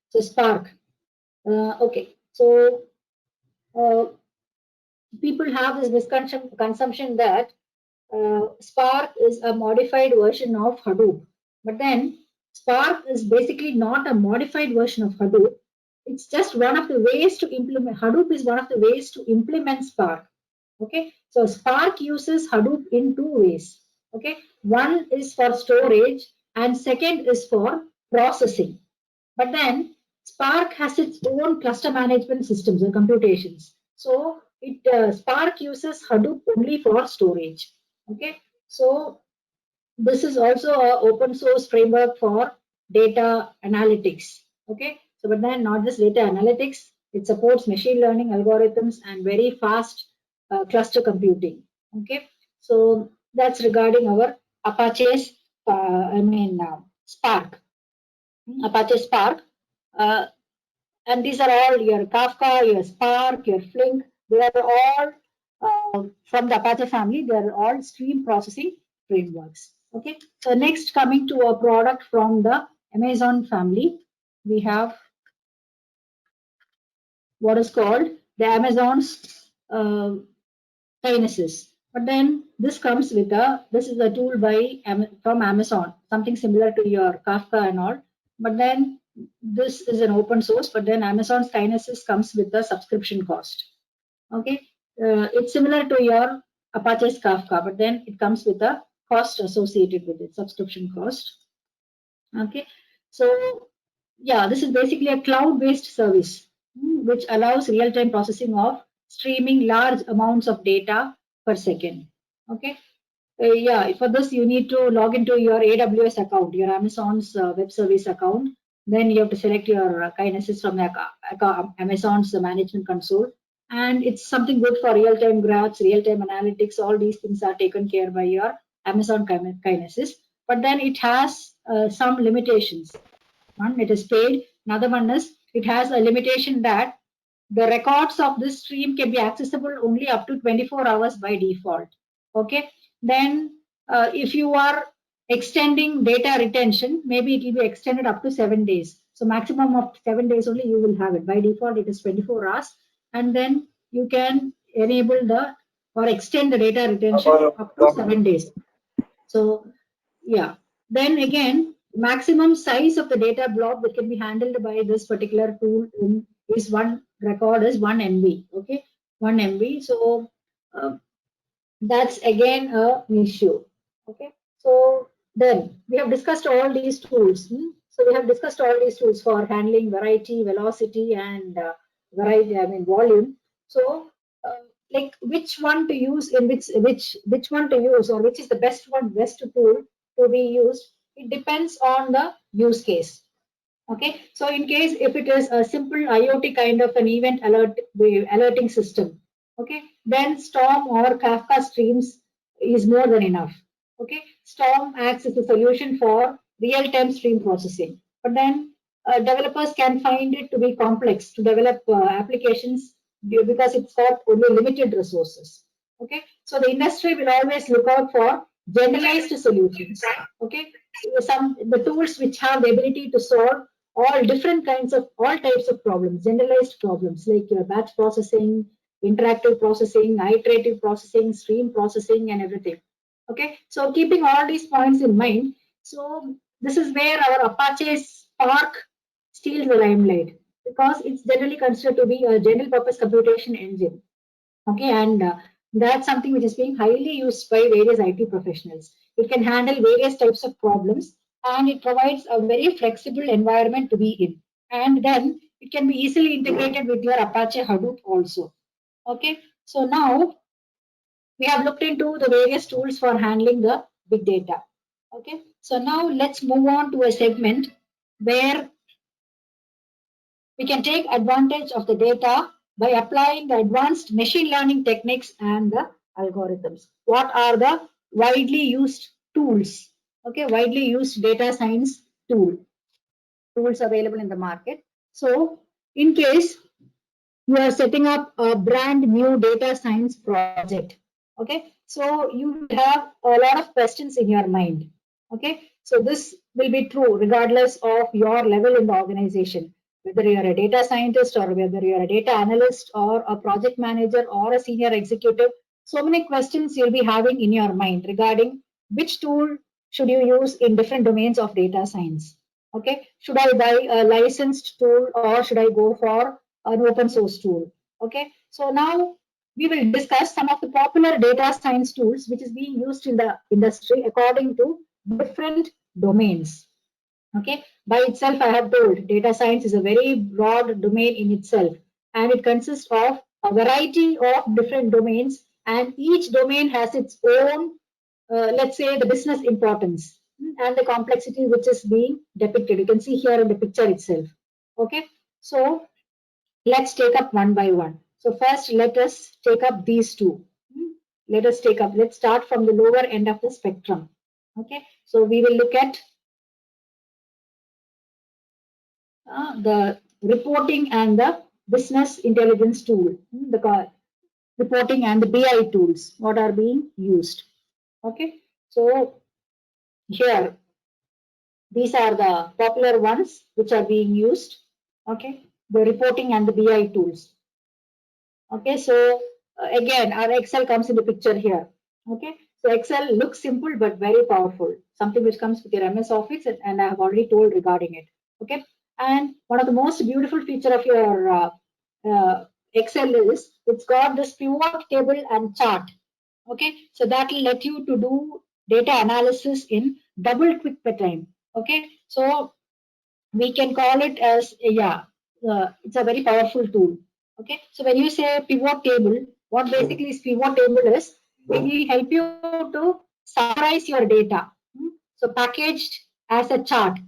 So Spark. Okay, so people have this misconception that Spark is a modified version of Hadoop. But then Spark is basically not a modified version of Hadoop. It's just one of the ways to implement, Hadoop is one of the ways to implement Spark. Okay, so Spark uses Hadoop in two ways. Okay, one is for storage and second is for processing. But then Spark has its own cluster management systems or computations. So Spark uses Hadoop only for storage. Okay, so this is also an open source framework for data analytics. Okay, so but then not just data analytics, it supports machine learning algorithms and very fast cluster computing. Okay, so that's regarding our Apache's, Spark, Apache Spark. Uh, and these are all your Kafka, your Spark, your Flink. They are all from the Apache family. They are all stream processing frameworks. Okay. So next, coming to a product from the Amazon family, we have what is called the Amazon's Kinesis. But then this comes with this is a tool from Amazon, something similar to your Kafka and all. But then this is an open source, but then Amazon's Kinesis comes with a subscription cost. Okay, it's similar to your Apache's Kafka, but then it comes with a cost associated with it, subscription cost. Okay, so yeah, this is basically a cloud-based service which allows real-time processing of streaming large amounts of data per second. Okay, yeah, for this you need to log into your AWS account, your Amazon's web service account. Then you have to select your Kinesis from the Amazon's management console. And it's something good for real-time graphs, real-time analytics. All these things are taken care by your Amazon Kinesis. But then it has some limitations. One, it is paid. Another one is it has a limitation that the records of this stream can be accessible only up to 24 hours by default. Okay. Then if you are extending data retention, maybe it will be extended up to 7 days. So maximum of 7 days only you will have it. By default, it is 24 hours. And then you can enable or extend the data retention up to 7 days. So yeah. Then again, maximum size of the data blob that can be handled by this particular tool is one record is 1 MB. Okay, 1 MB. So that's again an issue. Okay, so then we have discussed all these tools. So we have discussed all these tools for handling variety, velocity, and volume. So like which one to use in which one to use, or which is the best tool to be used, it depends on the use case. Okay, so in case if it is a simple IoT kind of an event alerting system, okay, then Storm or Kafka streams is more than enough. Okay, Storm acts as a solution for real-time stream processing, but then developers can find it to be complex to develop applications because it's got only limited resources. Okay, so the industry will always look out for generalized solutions. Okay, the tools which have the ability to solve all types of problems, generalized problems like your batch processing, interactive processing, iterative processing, stream processing, and everything. Okay, so keeping all these points in mind, so this is where our Apache Spark steals the limelight because it's generally considered to be a general purpose computation engine. Okay, and that's something which is being highly used by various IT professionals. It can handle various types of problems and it provides a very flexible environment to be in. And then it can be easily integrated with your Apache Hadoop also. Okay, so now we have looked into the various tools for handling the big data. Okay, so now let's move on to a segment where we can take advantage of the data by applying the advanced machine learning techniques and the algorithms. What are the widely used tools? Okay, widely used data science tools available in the market. So in case you are setting up a brand new data science project, okay, so you will have a lot of questions in your mind. Okay, so this will be true regardless of your level in the organization, whether you're a data scientist or whether you're a data analyst or a project manager or a senior executive. So many questions you'll be having in your mind regarding which tool should you use in different domains of data science. Okay, should I buy a licensed tool or should I go for an open source tool? Okay, so now we will discuss some of the popular data science tools which is being used in the industry according to different domains. Okay, by itself I have told data science is a very broad domain in itself and it consists of a variety of different domains, and each domain has its own, let's say, the business importance and the complexity which is being depicted. You can see here in the picture itself. Okay, so let's take up one by one. So first, let us take up these two. Let's start from the lower end of the spectrum. Okay, so we will look at the reporting and the business intelligence tool, the reporting and the BI tools, what are being used. Okay, so here, these are the popular ones which are being used. Okay, the reporting and the BI tools. Okay, so again, our Excel comes in the picture here. Okay, so Excel looks simple but very powerful, something which comes with your MS Office, and I have already told regarding it. Okay, and one of the most beautiful feature of your Excel is it's got this pivot table and chart. Okay, so that will let you to do data analysis in double quick time. Okay, so we can call it as, yeah, it's a very powerful tool. Okay, so when you say pivot table, what basically is pivot table is, it will help you to summarize your data. So packaged as a chart,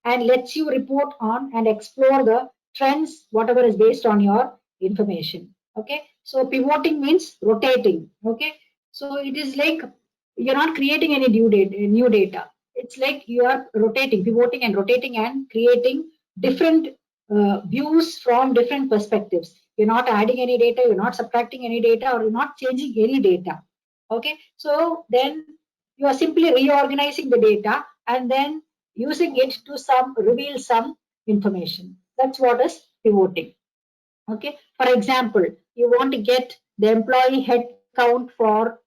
and lets you report on and explore the trends, whatever is based on your information. Okay, so pivoting means rotating. Okay, so it is like you're not creating any new data. It's like you are rotating, pivoting and rotating and creating different views from different perspectives. You're not adding any data, you're not subtracting any data, or you're not changing any data. Okay, so then you are simply reorganizing the data and then using it to reveal some information. That's what is pivoting. Okay, for example, you want to get the employee head count for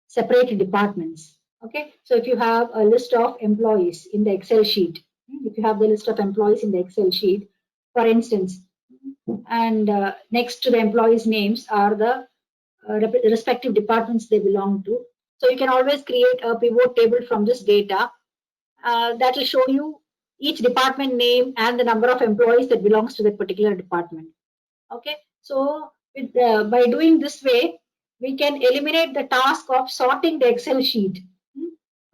separate departments. Okay, so if you have a list of employees in the Excel sheet, if you have the list of employees in the Excel sheet, for instance, and next to the employees' names are the respective departments they belong to. So you can always create a pivot table from this data that will show you each department name and the number of employees that belongs to that particular department. Okay, so by doing this way, we can eliminate the task of sorting the Excel sheet.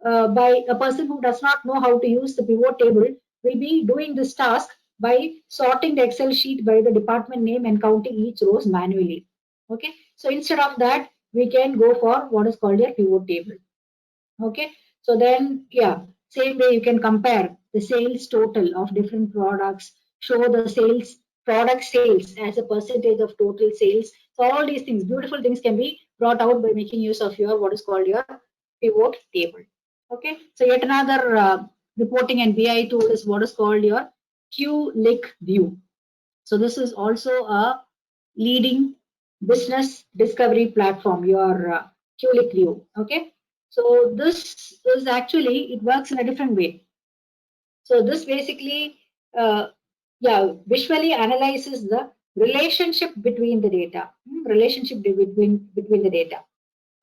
By a person who does not know how to use the pivot table will be doing this task by sorting the Excel sheet by the department name and counting each rows manually. Okay, so instead of that, we can go for what is called a pivot table. Okay, so then, yeah, same way you can compare the sales total of different products, show the sales, product sales as a percentage of total sales. So all these things, beautiful things, can be brought out by making use of your what is called your pivot table. Okay, so yet another reporting and BI tool is what is called your Qlik view. So this is also a leading business discovery platform, your Qlik view. Okay, so this is actually, it works in a different way. So this basically, visually analyzes the relationship between the data, between the data.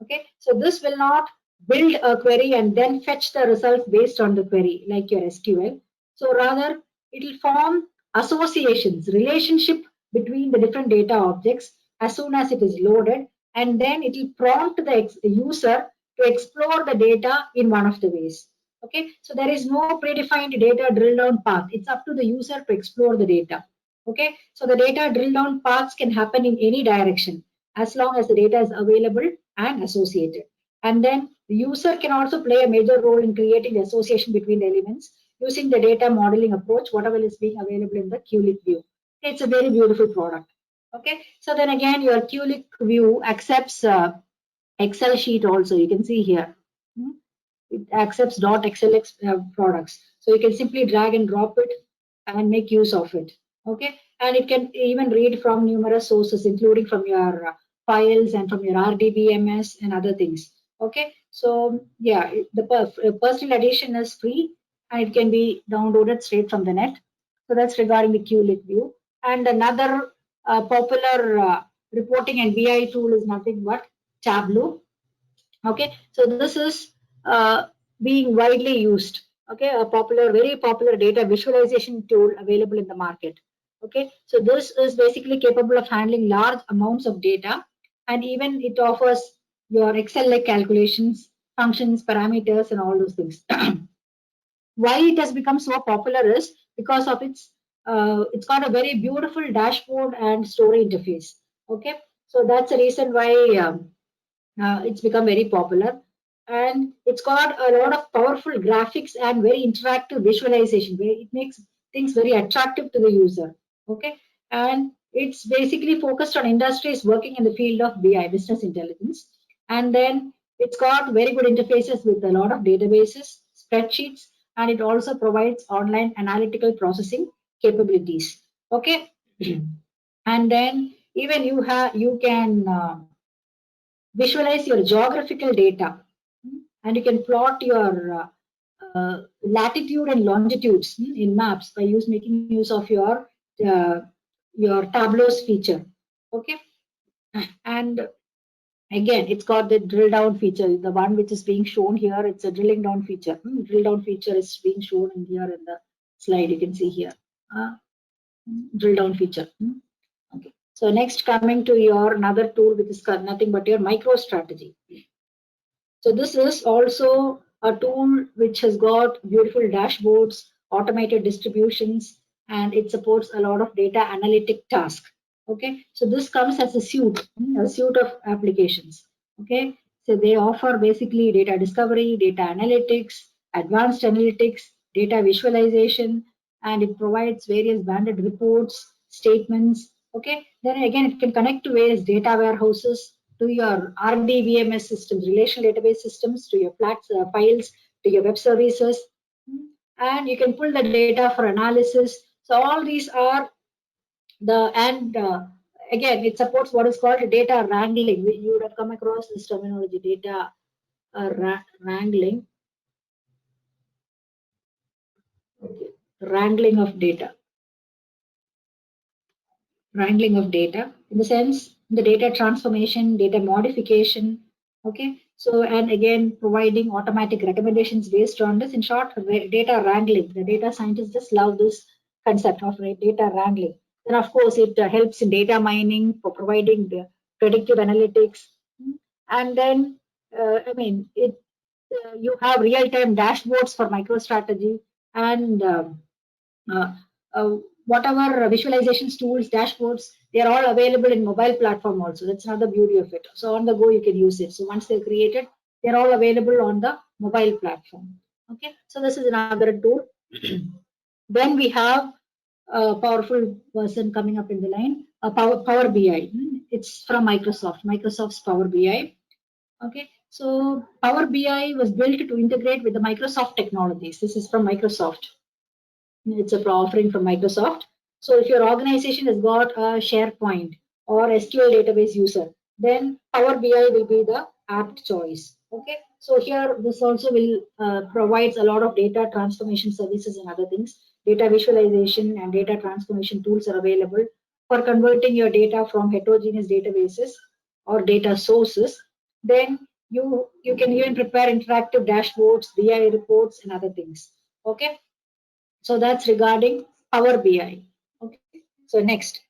Okay, so this will not build a query and then fetch the results based on the query like your SQL. So rather, it will form associations, relationship between the different data objects as soon as it is loaded, and then it will prompt the user to explore the data in one of the ways. Okay, so there is no predefined data drill down path. It's up to the user to explore the data. Okay, so the data drill down paths can happen in any direction as long as the data is available and associated. And then the user can also play a major role in creating the association between the elements using the data modeling approach, whatever is being available in the Qlik view. It's a very beautiful product. Okay, so then again, your Qlik view accepts Excel sheet also. You can see here. It accepts .xlx products. So you can simply drag and drop it and make use of it. Okay, and it can even read from numerous sources, including from your files and from your RDBMS and other things. Okay, so yeah, the personal edition is free and it can be downloaded straight from the net. So that's regarding the Qlik view. And another popular reporting and BI tool is nothing but Tableau. Okay, so this is being widely used. Okay, a very popular data visualization tool available in the market. Okay, so this is basically capable of handling large amounts of data, and even it offers your Excel-like calculations, functions, parameters, and all those things. Why it has become so popular is because of it's got a very beautiful dashboard and story interface. Okay, so that's the reason why it's become very popular, and it's got a lot of powerful graphics and very interactive visualization where it makes things very attractive to the user. Okay, and it's basically focused on industries working in the field of BI, business intelligence, and then it's got very good interfaces with a lot of databases, spreadsheets, and it also provides online analytical processing capabilities. Okay, and then even you can visualize your geographical data, and you can plot your latitude and longitudes in maps by making use of uh, your tableaus feature. Okay, and again it's got the drill down feature, the one which is being shown here. It's a drilling down feature. Drill down feature is being shown in here in the slide. You can see here drill down feature. Okay, so next coming to your another tool, which is nothing but your MicroStrategy. So this is also a tool which has got beautiful dashboards, automated distributions, and it supports a lot of data analytic tasks. Okay, so this comes as a suite of applications. Okay, so they offer basically data discovery, data analytics, advanced analytics, data visualization, and it provides various banded reports, statements. Okay, then again it can connect to various data warehouses, to your RDBMS systems, relational database systems, to your files, to your web services, and you can pull the data for analysis. So all these are again it supports what is called data wrangling. You would have come across this terminology, data wrangling. Okay. Wrangling of data. Wrangling of data in the sense the data transformation, data modification. Okay, so and again providing automatic recommendations based on this. In short, data wrangling. The data scientists just love this concept of data wrangling. Then of course it helps in data mining for providing the predictive analytics, and then I mean it. You have real-time dashboards for MicroStrategy, and uh, uh, whatever visualizations tools, dashboards, they are all available in mobile platform also. That's another beauty of it. So on the go, you can use it. So once they're created, they're all available on the mobile platform. Okay, so this is another tool. Then we have a powerful version coming up in the line, Power BI. It's from Microsoft's Power BI. Okay, so Power BI was built to integrate with the Microsoft technologies. This is from Microsoft. It's a offering from Microsoft. So if your organization has got a SharePoint or SQL database user, then Power BI will be the apt choice. Okay, so here this also will provides a lot of data transformation services and other things. Data visualization and data transformation tools are available for converting your data from heterogeneous databases or data sources. Then you can even prepare interactive dashboards, BI reports, and other things. Okay, so that's regarding Power BI. Okay, so next.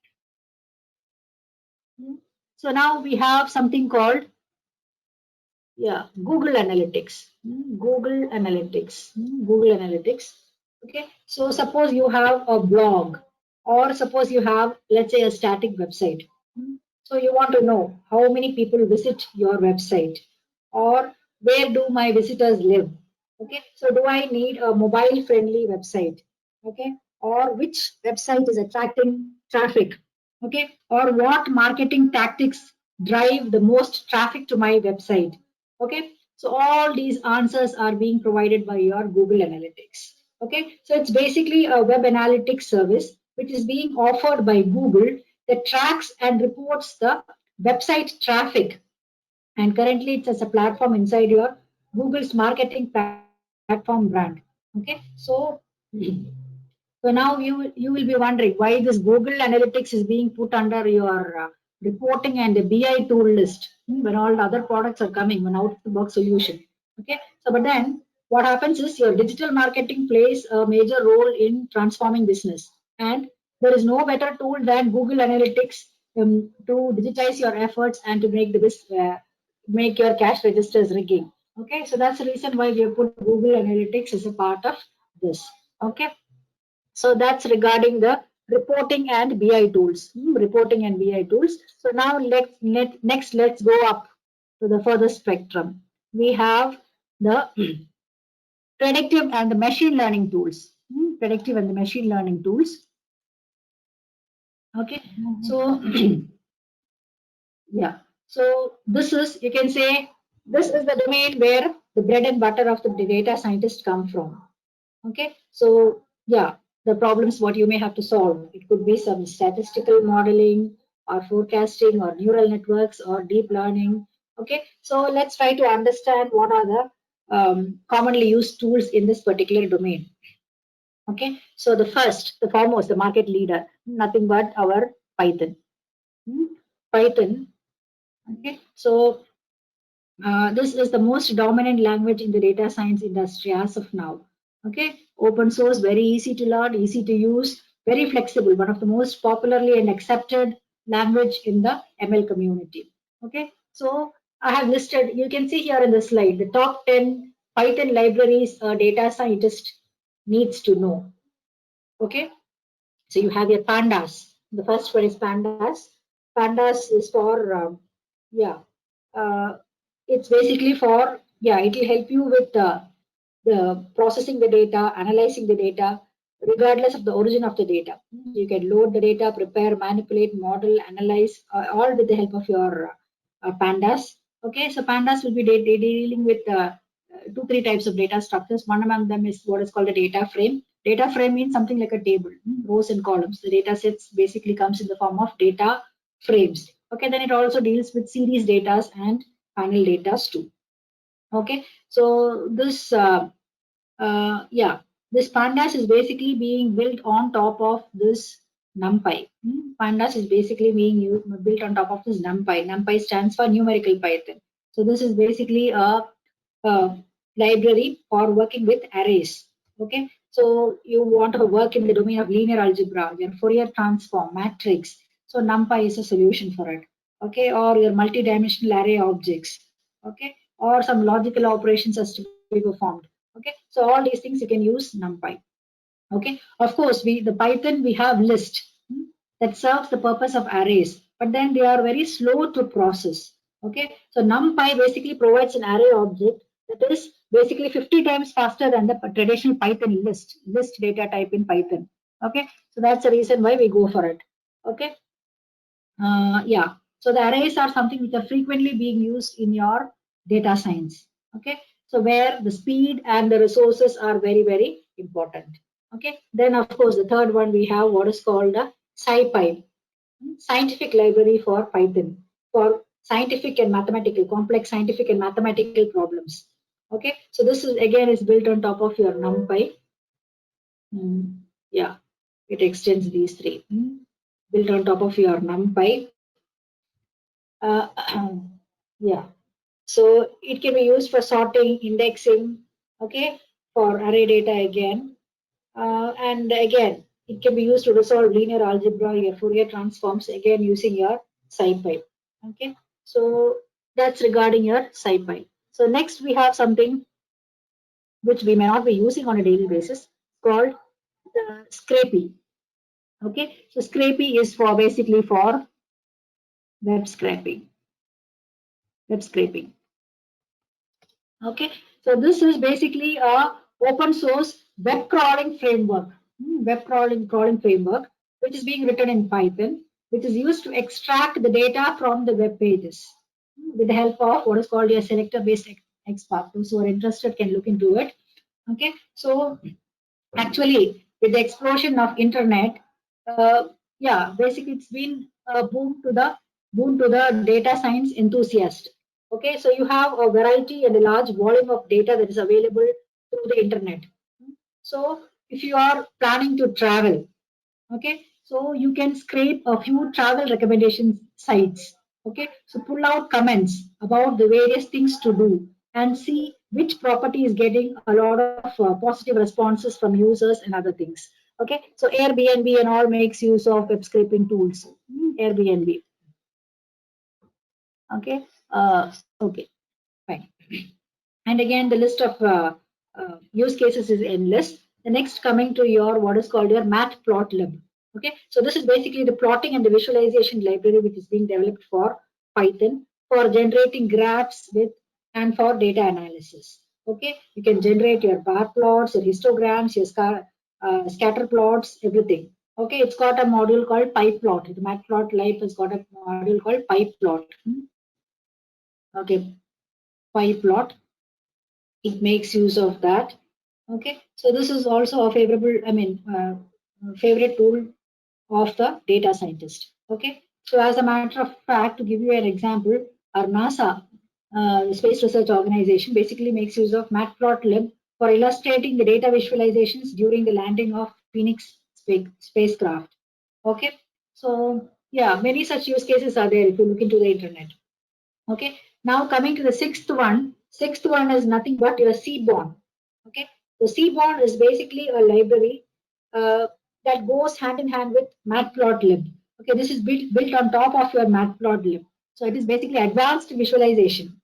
So now we have something called Google Analytics. Google Analytics. Google Analytics. Okay, so suppose you have a blog, or suppose you have, let's say, a static website. So you want to know how many people visit your website, or where do my visitors live. Okay, so do I need a mobile friendly website? Okay, or which website is attracting traffic? Okay, or what marketing tactics drive the most traffic to my website? Okay, so all these answers are being provided by your Google Analytics. Okay, so it's basically a web analytics service which is being offered by Google that tracks and reports the website traffic. And currently it's as a platform inside your Google's marketing platform brand. Okay, so now you will be wondering why this Google Analytics is being put under your reporting and the BI tool list when all the other products are coming, when out of the box solution. Okay, so but then what happens is your digital marketing plays a major role in transforming business, and There is no better tool than Google Analytics to digitize your efforts and to make your cash registers rigging. Okay, so that's the reason why we have put Google Analytics as a part of this. Okay, so that's regarding the reporting and BI tools. Reporting and BI tools. So now next let's go up to the further spectrum. We have the predictive and the machine learning tools. Predictive and the machine learning tools. Okay, so yeah, so this is, you can say, this is the domain where the bread and butter of the data scientists come from. Okay, so yeah, the problems what you may have to solve. It could be some statistical modeling or forecasting or neural networks or deep learning. Okay, so let's try to understand what are the commonly used tools in this particular domain. Okay, so the foremost, the market leader, nothing but our Python. Python. Okay, so this is the most dominant language in the data science industry as of now. Okay, open source, very easy to learn, easy to use, very flexible, one of the most popularly and accepted language in the ML community. Okay, so I have listed, you can see here in the slide, the top 10 Python libraries a data scientist needs to know. Okay, so you have your pandas. The first one is pandas. Pandas is for, it's basically for, it will help you with the processing the data, analyzing the data, regardless of the origin of the data. You can load the data, prepare, manipulate, model, analyze, all with the help of your pandas. Okay, so pandas will be dealing with 2-3 types of data structures. One among them is what is called a data frame. Data frame means something like a table, rows and columns. The data sets basically comes in the form of data frames. Okay, then it also deals with series data and panel data too. Okay, so this this pandas is basically being built on top of this NumPy. Pandas is basically being built on top of this NumPy. NumPy stands for numerical Python. So this is basically a library for working with arrays. Okay, so you want to work in the domain of linear algebra, your Fourier transform, matrix. So NumPy is a solution for it. Okay, or your multi-dimensional array objects. Okay, or some logical operations has to be performed. Okay, so all these things you can use NumPy. Okay, of course, the Python we have list that serves the purpose of arrays, but then they are very slow to process. Okay, so NumPy basically provides an array object that is basically 50 times faster than the traditional Python list data type in Python. Okay, so that's the reason why we go for it. Okay, yeah. So the arrays are something which are frequently being used in your data science. Okay, so where the speed and the resources are very, very important. Okay, then of course the third one we have what is called a SciPy, scientific library for Python, for scientific and mathematical, complex scientific and mathematical problems. Okay, so this is again is built on top of your NumPy. Yeah, it extends these three. Built on top of your NumPy. Yeah, so it can be used for sorting, indexing, okay, for array data again. And again, it can be used to resolve linear algebra, your Fourier transforms, again using your SciPy. Okay, so that's regarding your SciPy. So next we have something which we may not be using on a daily basis called the Scrapy. Okay, so Scrapy is for basically for web scraping. Web scraping. Okay, so this is basically a open source web crawling framework. Web crawling framework, which is being written in Python, which is used to extract the data from the web pages with the help of what is called a selector-based XPath. Those who are interested can look into it. Okay, so actually, with the explosion of internet, basically it's been a boom to the data science enthusiast. Okay, so you have a variety and a large volume of data that is available through the internet. So if you are planning to travel, okay, so you can scrape a few travel recommendation sites. Okay, so pull out comments about the various things to do and see which property is getting a lot of positive responses from users and other things. Okay, so Airbnb and all makes use of web scraping tools. Airbnb. Okay, okay, fine. And again, the list of use cases is endless. The next coming to your what is called your Matplotlib. Okay, so this is basically the plotting and the visualization library which is being developed for Python for generating graphs with and for data analysis. Okay, you can generate your bar plots, your histograms, your scatter plots, everything. Okay, it's got a module called PyPlot. The Matplotlib has got a module called PyPlot. Okay, PyPlot. It makes use of that. Okay, so this is also a favorite tool of the data scientist. Okay, so as a matter of fact, to give you an example, our NASA, the Space Research Organization, basically makes use of Matplotlib for illustrating the data visualizations during the landing of Phoenix spacecraft. Okay, so yeah, many such use cases are there if you look into the internet. Okay, now coming to the sixth one is nothing but your Seaborn. Okay, so Seaborn is basically a library that goes hand in hand with Matplotlib. Okay, this is built on top of your Matplotlib. So it is basically advanced visualization.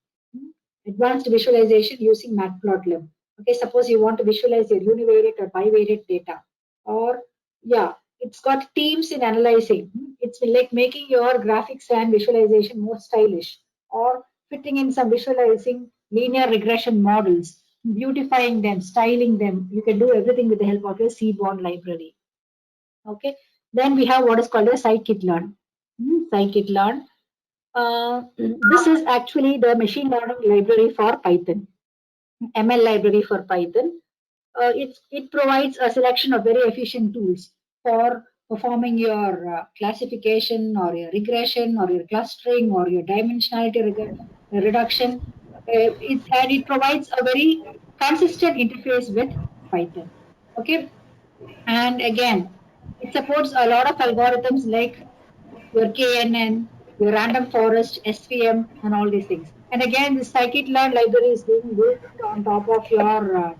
Advanced visualization using Matplotlib. Okay, suppose you want to visualize your univariate or bivariate data, or yeah, it's got teams in analyzing. It's like making your graphics and visualization more stylish, or fitting in some visualizing linear regression models, beautifying them, styling them. You can do everything with the help of your Seaborn library. Okay. Then we have what is called a scikit-learn. Scikit-learn. This is actually the machine learning library for Python, ML library for Python. It provides a selection of very efficient tools for performing your classification or your regression or your clustering or your dimensionality reduction. And it provides a very consistent interface with Python. Okay, and again, it supports a lot of algorithms like your KNN, your random forest, SVM, and all these things. And again, the scikit-learn library is being built on top of your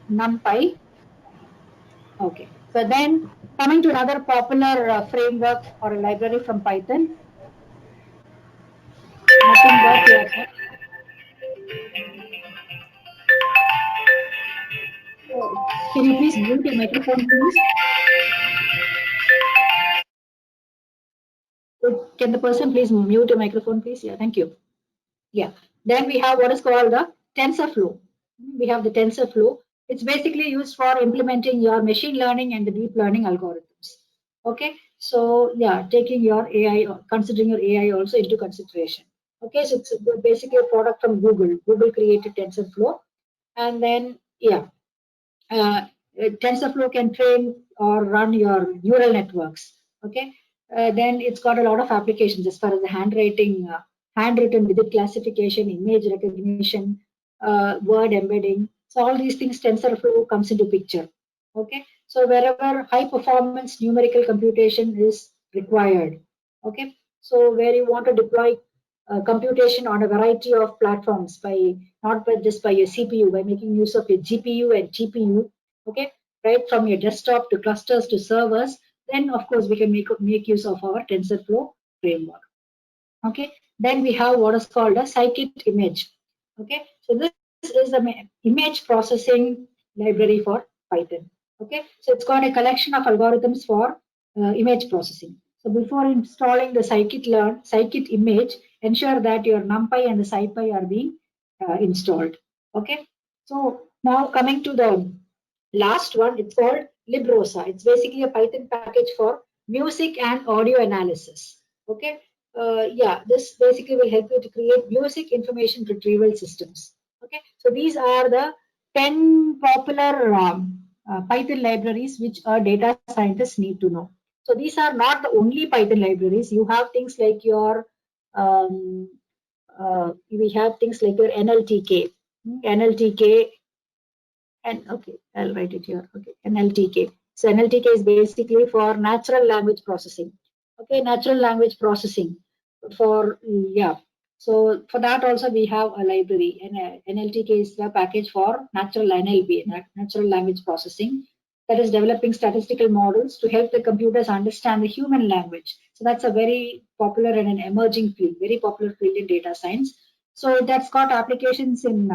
NumPy. Okay. So then coming to another popular framework or a library from Python, nothing but your, can you please mute your microphone, please? Can the person please mute your microphone, please? Yeah, thank you. Yeah. Then we have what is called the TensorFlow. We have the TensorFlow. It's basically used for implementing your machine learning and the deep learning algorithms. Okay. So yeah, taking your AI, considering your AI also into consideration. Okay. So it's basically a product from Google. Google created TensorFlow. And then, yeah, TensorFlow can train or run your neural networks. Okay. Then it's got a lot of applications as far as the handwritten widget classification, image recognition, word embedding. So all these things, TensorFlow comes into picture. Okay. So wherever high performance numerical computation is required. Okay. So where you want to deploy computation on a variety of platforms by not by just by your CPU, by making use of your GPU and GPU. Okay, right from your desktop to clusters to servers, then of course we can make use of our TensorFlow framework. Okay, then we have what is called a scikit-image. Okay, so this is the image processing library for Python. Okay, so it's got a collection of algorithms for image processing. So before installing the scikit-learn, scikit-image, ensure that your NumPy and the SciPy are being installed. Okay, so now coming to the last one, it's called librosa. It's basically a Python package for music and audio analysis. Okay, yeah, this basically will help you to create music information retrieval systems. Okay, so these are the 10 popular Python libraries which a data scientist need to know. So these are not the only Python libraries. You have things like your we have things like your NLTK, NLTK, and okay, I'll write it here. Okay, NLTK. So NLTK is basically for natural language processing. Okay, natural language processing for yeah. So for that also we have a library, and NLTK is the package for natural NLP, natural language processing. that is developing statistical models to help the computers understand the human language. So that's a very popular and an emerging field, very popular field in data science. So that's got applications in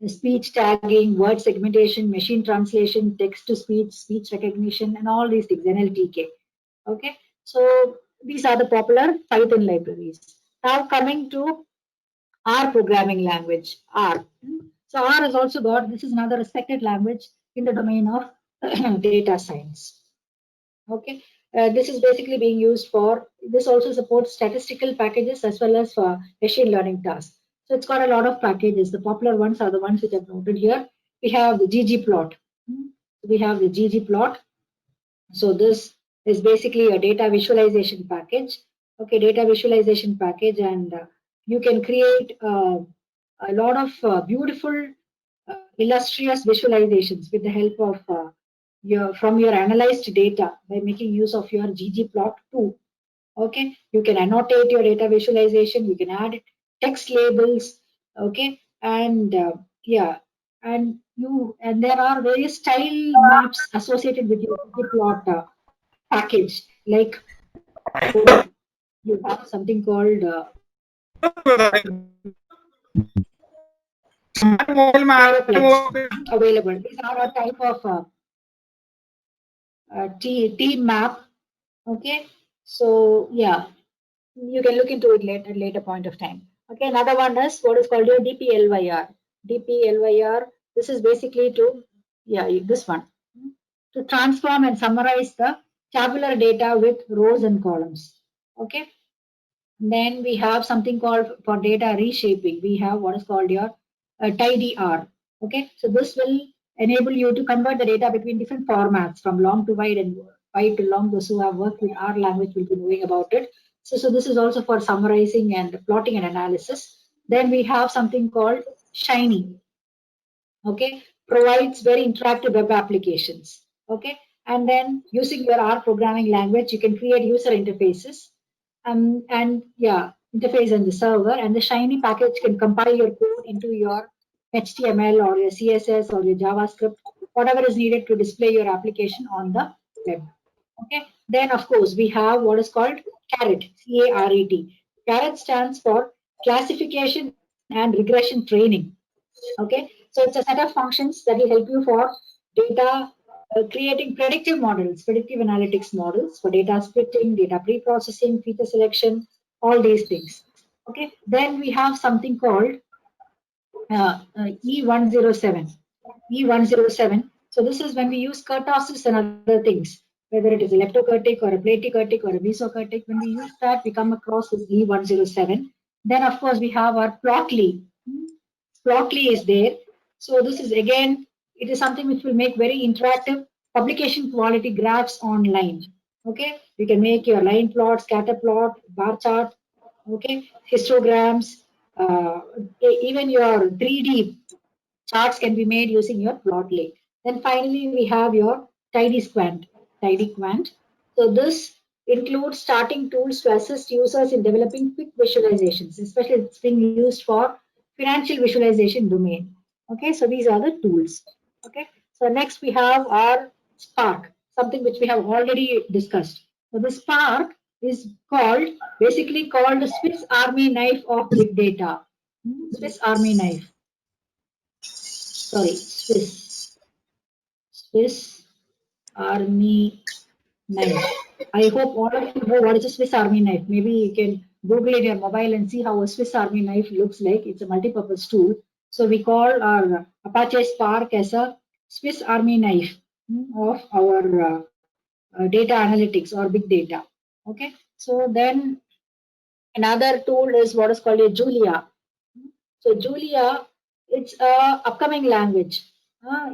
speech tagging, word segmentation, machine translation, text to speech, speech recognition, and all these things, NLTK. Okay, so these are the popular Python libraries. Now coming to R programming language, R. So R has also got, this is another respected language in the domain of data science. Okay, this is basically being used for, this also supports statistical packages as well as for machine learning tasks. So it's got a lot of packages. The popular ones are the ones which I've noted here. We have the ggplot. We have the ggplot. So this is basically a data visualization package. Okay, data visualization package, and you can create a lot of beautiful, illustrious visualizations with the help of from your analyzed data by making use of your ggplot tool. Okay, you can annotate your data visualization. You can add text labels. Okay, and yeah, and there are various style maps associated with your ggplot package. Like you have something called available. These are a type of team map. Okay, so yeah, you can look into it at a later point of time. Okay, another one is what is called your DPLYR. DPLYR. This is basically to this one, to transform and summarize the tabular data with rows and columns. Okay. Then we have something called for data reshaping. We have what is called your tidyr. Okay, so this will enable you to convert the data between different formats from long to wide and wide to long. Those who have worked with R language will be knowing about it. So this is also for summarizing and plotting and analysis. Then we have something called Shiny. Okay, provides very interactive web applications. Okay, and then using your R programming language, you can create user interfaces. And yeah, interface in the server, and the Shiny package can compile your code into your HTML or your CSS or your JavaScript, whatever is needed to display your application on the web. Okay. Then of course we have what is called CARET, C-A-R-E-T. CARET stands for Classification and Regression Training. Okay. So it's a set of functions that will help you for data creating predictive models, predictive analytics models for data splitting, data pre-processing, feature selection, all these things. Okay, then we have something called E107. E107. So this is when we use kurtosis and other things, whether it is a leptokurtic or a platykurtic or a mesokurtic. When we use that, we come across this E107. Then of course we have our Plotly. Plotly is there. So this is again, it is something which will make very interactive publication quality graphs online. Okay, you can make your line plot, scatter plot, bar chart, okay, histograms, even your 3D charts can be made using your Plotly. Then finally we have your TidyQuant. TidyQuant. So this includes starting tools to assist users in developing quick visualizations, especially it's being used for financial visualization domain. Okay, so these are the tools. Okay, so next we have our Spark, something which we have already discussed. So the Spark is basically called the Swiss Army knife of big data. Swiss Army knife. Sorry, Swiss Army knife. I hope all of you know what is a Swiss Army knife. Maybe you can Google in your mobile and see how a Swiss Army knife looks like. It's a multi-purpose tool. So we call our Apache Spark as a Swiss Army knife of our data analytics or big data. Okay. So then another tool is what is called a Julia. So Julia, it's a upcoming language.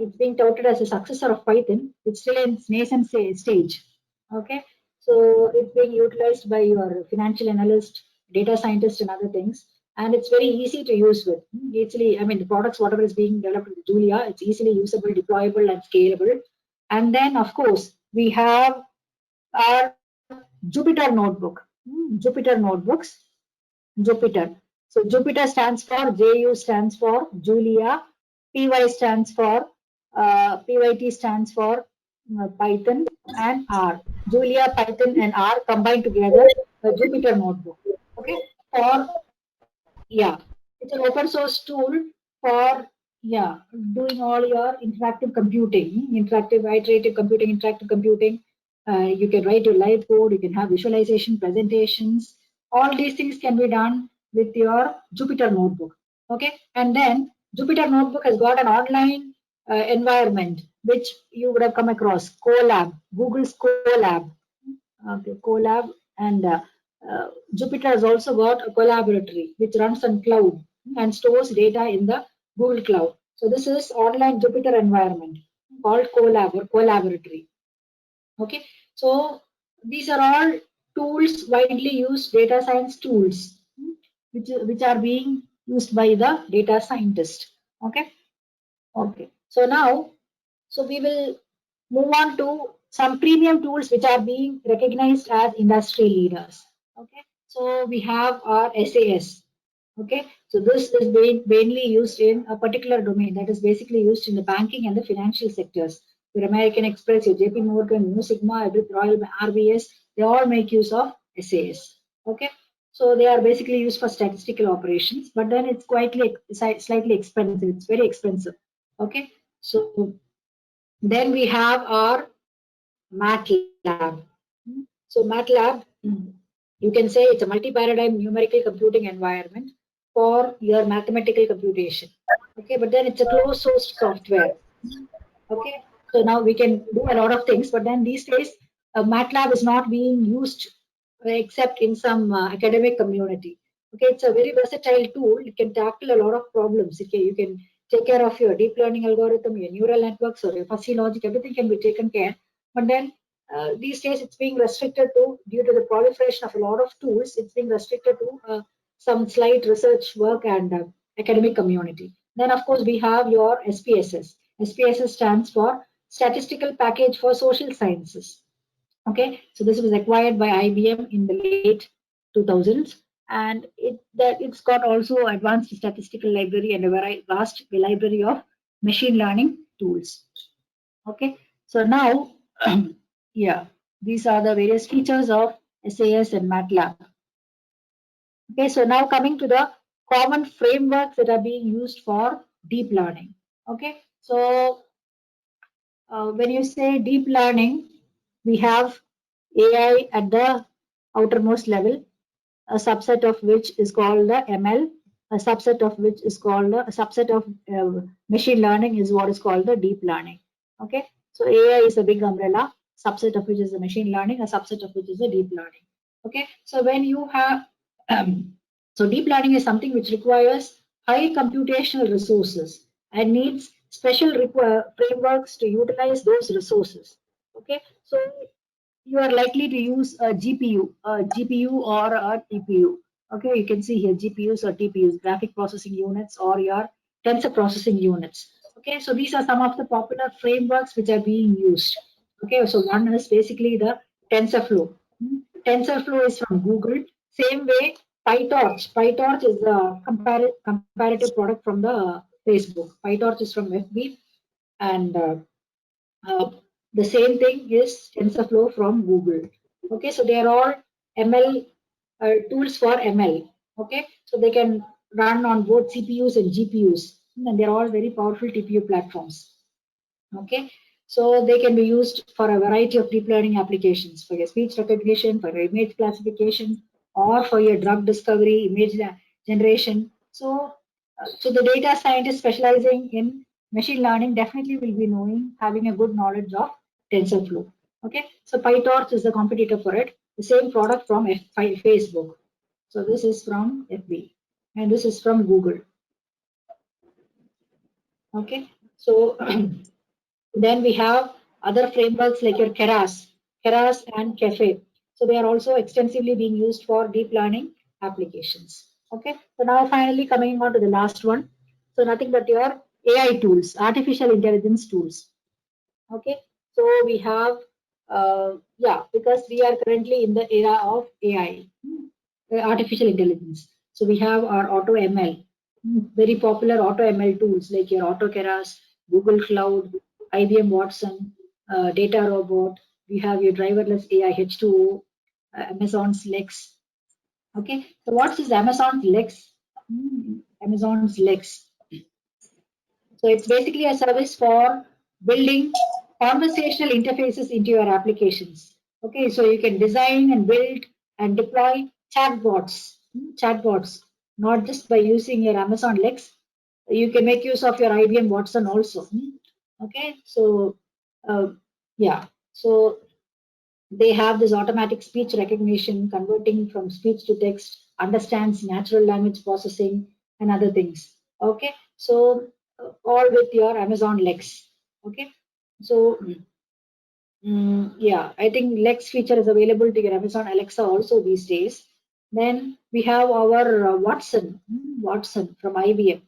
It's being touted as a successor of Python. It's still in its nascent stage. Okay, so it's being utilized by your financial analyst, data scientist, and other things. And it's very easy to use with. Easily, I mean, the products, whatever is being developed with Julia, it's easily usable, deployable, and scalable. And then, of course, we have our Jupyter Notebook. Jupyter Notebooks. Jupyter. So Jupyter stands for, JU stands for Julia, PY stands for PYT stands for Python and R. Julia, Python, and R combined together, a Jupyter Notebook. Okay, for yeah, it's an open source tool for doing all your interactive computing, interactive iterative computing, interactive computing. You can write your live code, you can have visualization, presentations. All these things can be done with your Jupyter Notebook. Okay, and then Jupyter Notebook has got an online environment which you would have come across, Colab, Google's Colab. Okay, Colab, and Jupyter has also got a collaboratory which runs on cloud and stores data in the Google Cloud. So this is online Jupyter environment called Colab or collaboratory. Okay, so these are all tools, widely used data science tools, which are being used by the data scientist. Okay, okay. So now, so we will move on to some premium tools which are being recognized as industry leaders. Okay, so we have our SAS. Okay, so this is mainly used in a particular domain, that is basically used in the banking and the financial sectors. Your American Express, your JP Morgan, New Sigma, Royal RBS, they all make use of SAS. Okay, so they are basically used for statistical operations, but then it's slightly expensive. It's very expensive. Okay, so then we have our MATLAB. So MATLAB, you can say it's a multi-paradigm numerical computing environment for your mathematical computation. Okay, but then it's a closed source software. Okay, so now we can do a lot of things, but then these days MATLAB is not being used except in some academic community. Okay, it's a very versatile tool. It can tackle a lot of problems. Okay, you can take care of your deep learning algorithm, your neural networks, or your fuzzy logic. Everything can be taken care. But then these days it's being restricted to, due to the proliferation of a lot of tools, it's being restricted to some slight research work and academic community. Then of course we have your SPSS. SPSS stands for Statistical Package for Social Sciences. Okay, so this was acquired by IBM in the late 2000s, and it's got also advanced statistical library and a very vast library of machine learning tools. Okay, so now yeah, these are the various features of SAS and MATLAB. Okay, so now coming to the common frameworks that are being used for deep learning. Okay, so when you say deep learning, we have AI at the outermost level, a subset of which is called the ML, a subset of which is called a subset of machine learning is what is called the deep learning. Okay, so AI is a big umbrella, subset of which is the machine learning, a subset of which is the deep learning. Okay, so when you have so deep learning is something which requires high computational resources and needs special frameworks to utilize those resources. Okay, so you are likely to use a GPU or a TPU. Okay, you can see here GPUs or TPUs, graphic processing units, or your tensor processing units. Okay, so these are some of the popular frameworks which are being used. Okay, so one is basically the TensorFlow. TensorFlow is from Google. Same way, PyTorch. PyTorch is a comparative product from the Facebook. PyTorch is from FB, and the same thing is TensorFlow from Google. Okay, so they are all ML tools for ML. Okay, so they can run on both CPUs and GPUs, and they're all very powerful TPU platforms. Okay, so they can be used for a variety of deep learning applications, for your speech recognition, for your image classification, or for your drug discovery, image generation. So, so the data scientist specializing in machine learning definitely will be having a good knowledge of TensorFlow. Okay, so PyTorch is the competitor for it, the same product from Facebook. So this is from FB, and this is from Google. Okay, so then we have other frameworks like your Keras and Caffe. So they are also extensively being used for deep learning applications. Okay, so now finally coming on to the last one. So nothing but your AI tools, artificial intelligence tools. Okay, so we have, because we are currently in the era of AI, artificial intelligence. So we have our AutoML, very popular AutoML tools like your AutoKeras, Google Cloud, IBM Watson, Data Robot. We have your driverless AI H2O, Amazon's Lex. Okay, so what's this Amazon's Lex? Amazon's Lex. So it's basically a service for building conversational interfaces into your applications. Okay, so you can design and build and deploy chatbots, not just by using your Amazon Lex. You can make use of your IBM Watson also. Okay, so yeah, so they have this automatic speech recognition, converting from speech to text, understands natural language processing and other things. Okay, so all with your Amazon Lex. Okay, so yeah, I think Lex feature is available to your Amazon Alexa also these days. Then we have our Watson from IBM.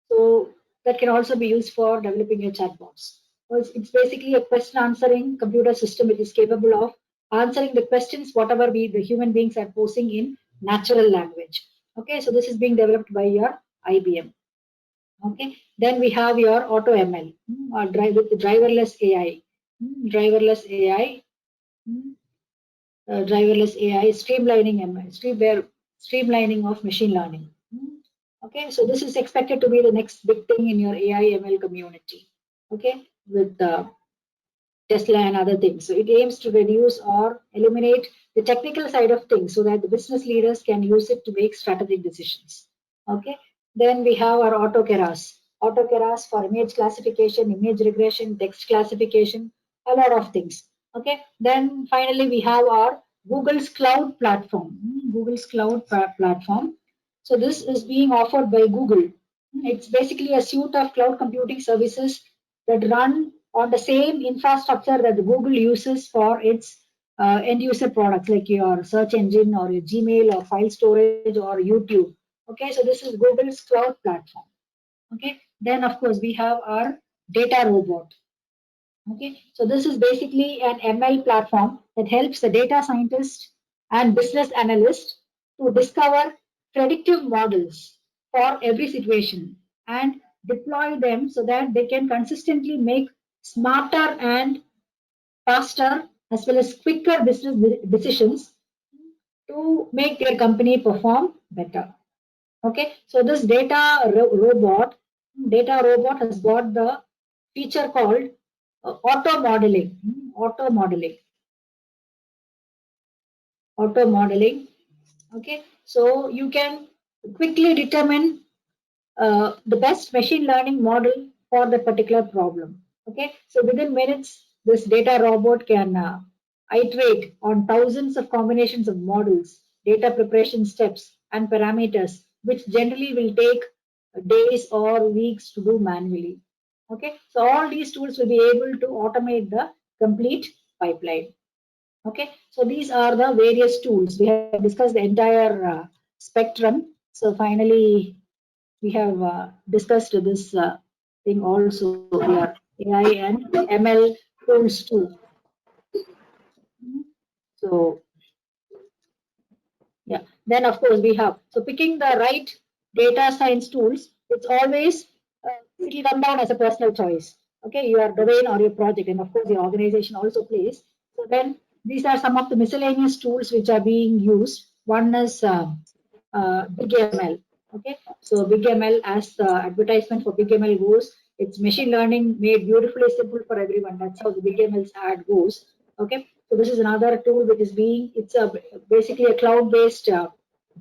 So that can also be used for developing your chatbots. So it's basically a question answering computer system which is capable of answering the questions whatever the human beings are posing in natural language. Okay, so this is being developed by your IBM. Okay, then we have your AutoML or with driverless AI. Driverless AI, driverless AI, streamlining ML, streamlining of machine learning. Okay, so this is expected to be the next big thing in your AI ML community. Okay, with Tesla and other things. So it aims to reduce or eliminate the technical side of things so that the business leaders can use it to make strategic decisions. Okay, then we have our AutoKeras for image classification, image regression, text classification, a lot of things. Okay, then finally we have our Google's cloud platform. Google's cloud platform. So this is being offered by Google. It's basically a suite of cloud computing services that run on the same infrastructure that Google uses for its end user products like your search engine or your Gmail or file storage or YouTube. Okay, so this is Google's cloud platform. Okay, then of course we have our Data Robot. Okay, so this is basically an ML platform that helps the data scientist and business analyst to discover predictive models for every situation and deploy them so that they can consistently make smarter and faster as well as quicker business decisions to make their company perform better. Okay, so this robot has got the feature called auto modeling. Okay, so you can quickly determine the best machine learning model for the particular problem. Okay, so within minutes, this data robot can iterate on thousands of combinations of models, data preparation steps, and parameters, which generally will take days or weeks to do manually. Okay, so all these tools will be able to automate the complete pipeline. Okay, so these are the various tools. We have discussed the entire spectrum. So finally, we have discussed this thing also here, AI and ML tools too. So yeah, then of course we have, so picking the right data science tools, it's always, it will come down as a personal choice. Okay, your domain or your project, and of course your organization also plays. So then these are some of the miscellaneous tools which are being used. One is BigML. Okay, so BigML, as the advertisement for BigML goes, it's machine learning made beautifully simple for everyone. That's how the BigML's ad goes. Okay, so this is another tool which is being, it's basically a cloud-based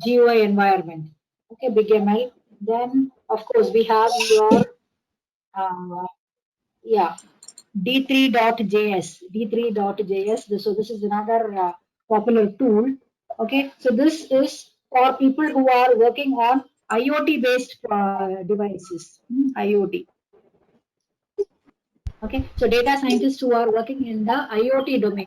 GUI environment. Okay, BigML. Then of course we have your yeah, D3.js. D3.js. So this is another popular tool. Okay, so this is for people who are working on IoT-based devices. IoT. Okay, so data scientists who are working in the IoT domain.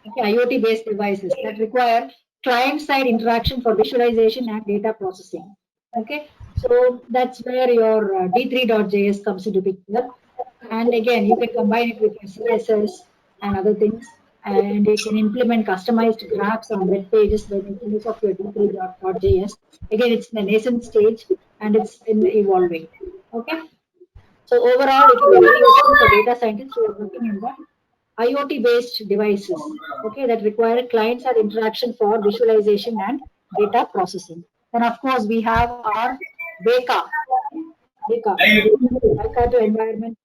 Okay, IoT-based devices that require client-side interaction for visualization and data processing. Okay, so that's where your D3.js comes into picture. And again, you can combine it with your CSS and other things, and you can implement customized graphs on web pages by making use of your D3.js. Again, it's in the nascent stage and it's in evolving. Okay. So overall, it will be very useful for data scientists who are working in the IoT-based devices, okay, that require client-side interaction for visualization and data processing. Then, of course, we have our Beka to environment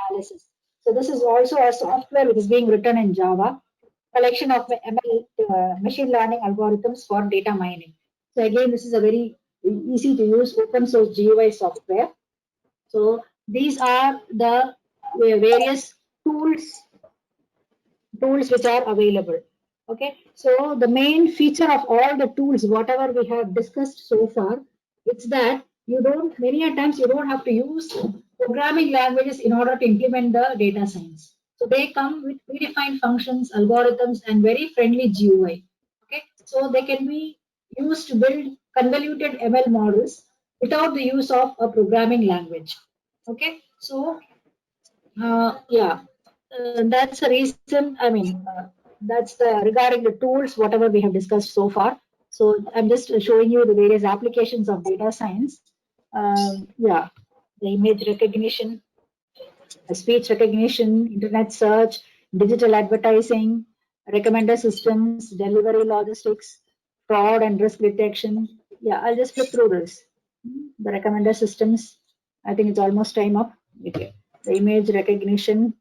analysis. So this is also a software which is being written in Java, collection of ML, machine learning algorithms for data mining. So again, this is a very easy to use open source GUI software. So these are the various tools which are available. Okay, so the main feature of all the tools, whatever we have discussed so far, it's that you don't, many a times you don't have to use programming languages in order to implement the data science. So they come with predefined functions, algorithms, and very friendly GUI. Okay, so they can be used to build convoluted ML models without the use of a programming language. Okay, so yeah, that's the reason. I mean, that's the regarding the tools, whatever we have discussed so far. So I'm just showing you the various applications of data science. Yeah, the image recognition, speech recognition, internet search, digital advertising, recommender systems, delivery logistics, fraud and risk detection. Yeah, I'll just flip through this. The recommender systems, I think it's almost time up. Okay. The image recognition,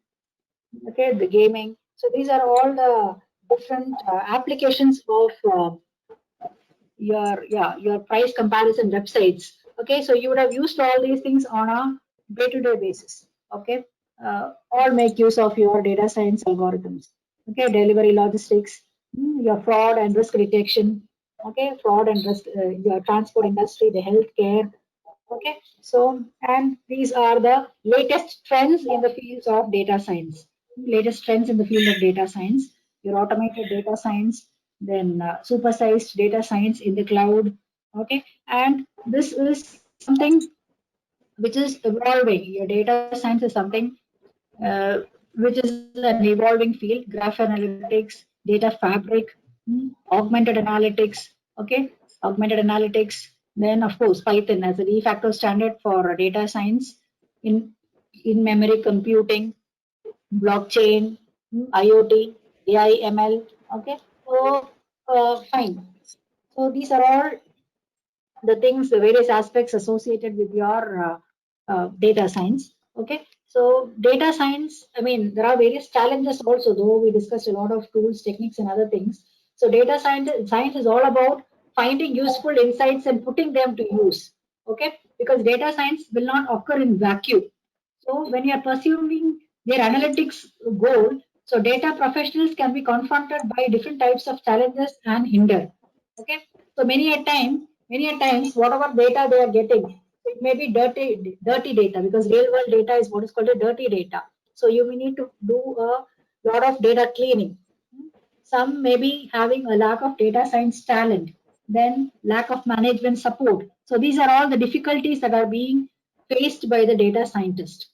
okay, the gaming. So these are all the different applications of your price comparison websites. Okay, so you would have used all these things on a day-to-day basis. Okay, all make use of your data science algorithms. Okay, delivery logistics, your fraud and risk detection. Okay, fraud and risk, your transport industry, the healthcare. Okay, so and these are the latest trends in the fields of data science. Latest trends in the field of data science. Your automated data science, then supersized data science in the cloud. Okay, and this is something which is evolving. Your data science is something uh, which is an evolving field. Graph analytics, data fabric, augmented analytics. Okay, augmented analytics. Then of course Python as a de facto standard for data science in memory computing, blockchain, IoT, AI, ML. Okay, so fine. So these are all the things, the various aspects associated with your data science. Okay, so data science, I mean, there are various challenges also, though we discussed a lot of tools, techniques, and other things. So data science is all about finding useful insights and putting them to use. Okay, because data science will not occur in vacuum. So when you are pursuing their analytics goal, so data professionals can be confronted by different types of challenges and hinder. Okay, so many a times, whatever data they are getting, it may be dirty data, because real world data is what is called a dirty data. So you may need to do a lot of data cleaning. Some may be having a lack of data science talent, then lack of management support. So these are all the difficulties that are being faced by the data scientist.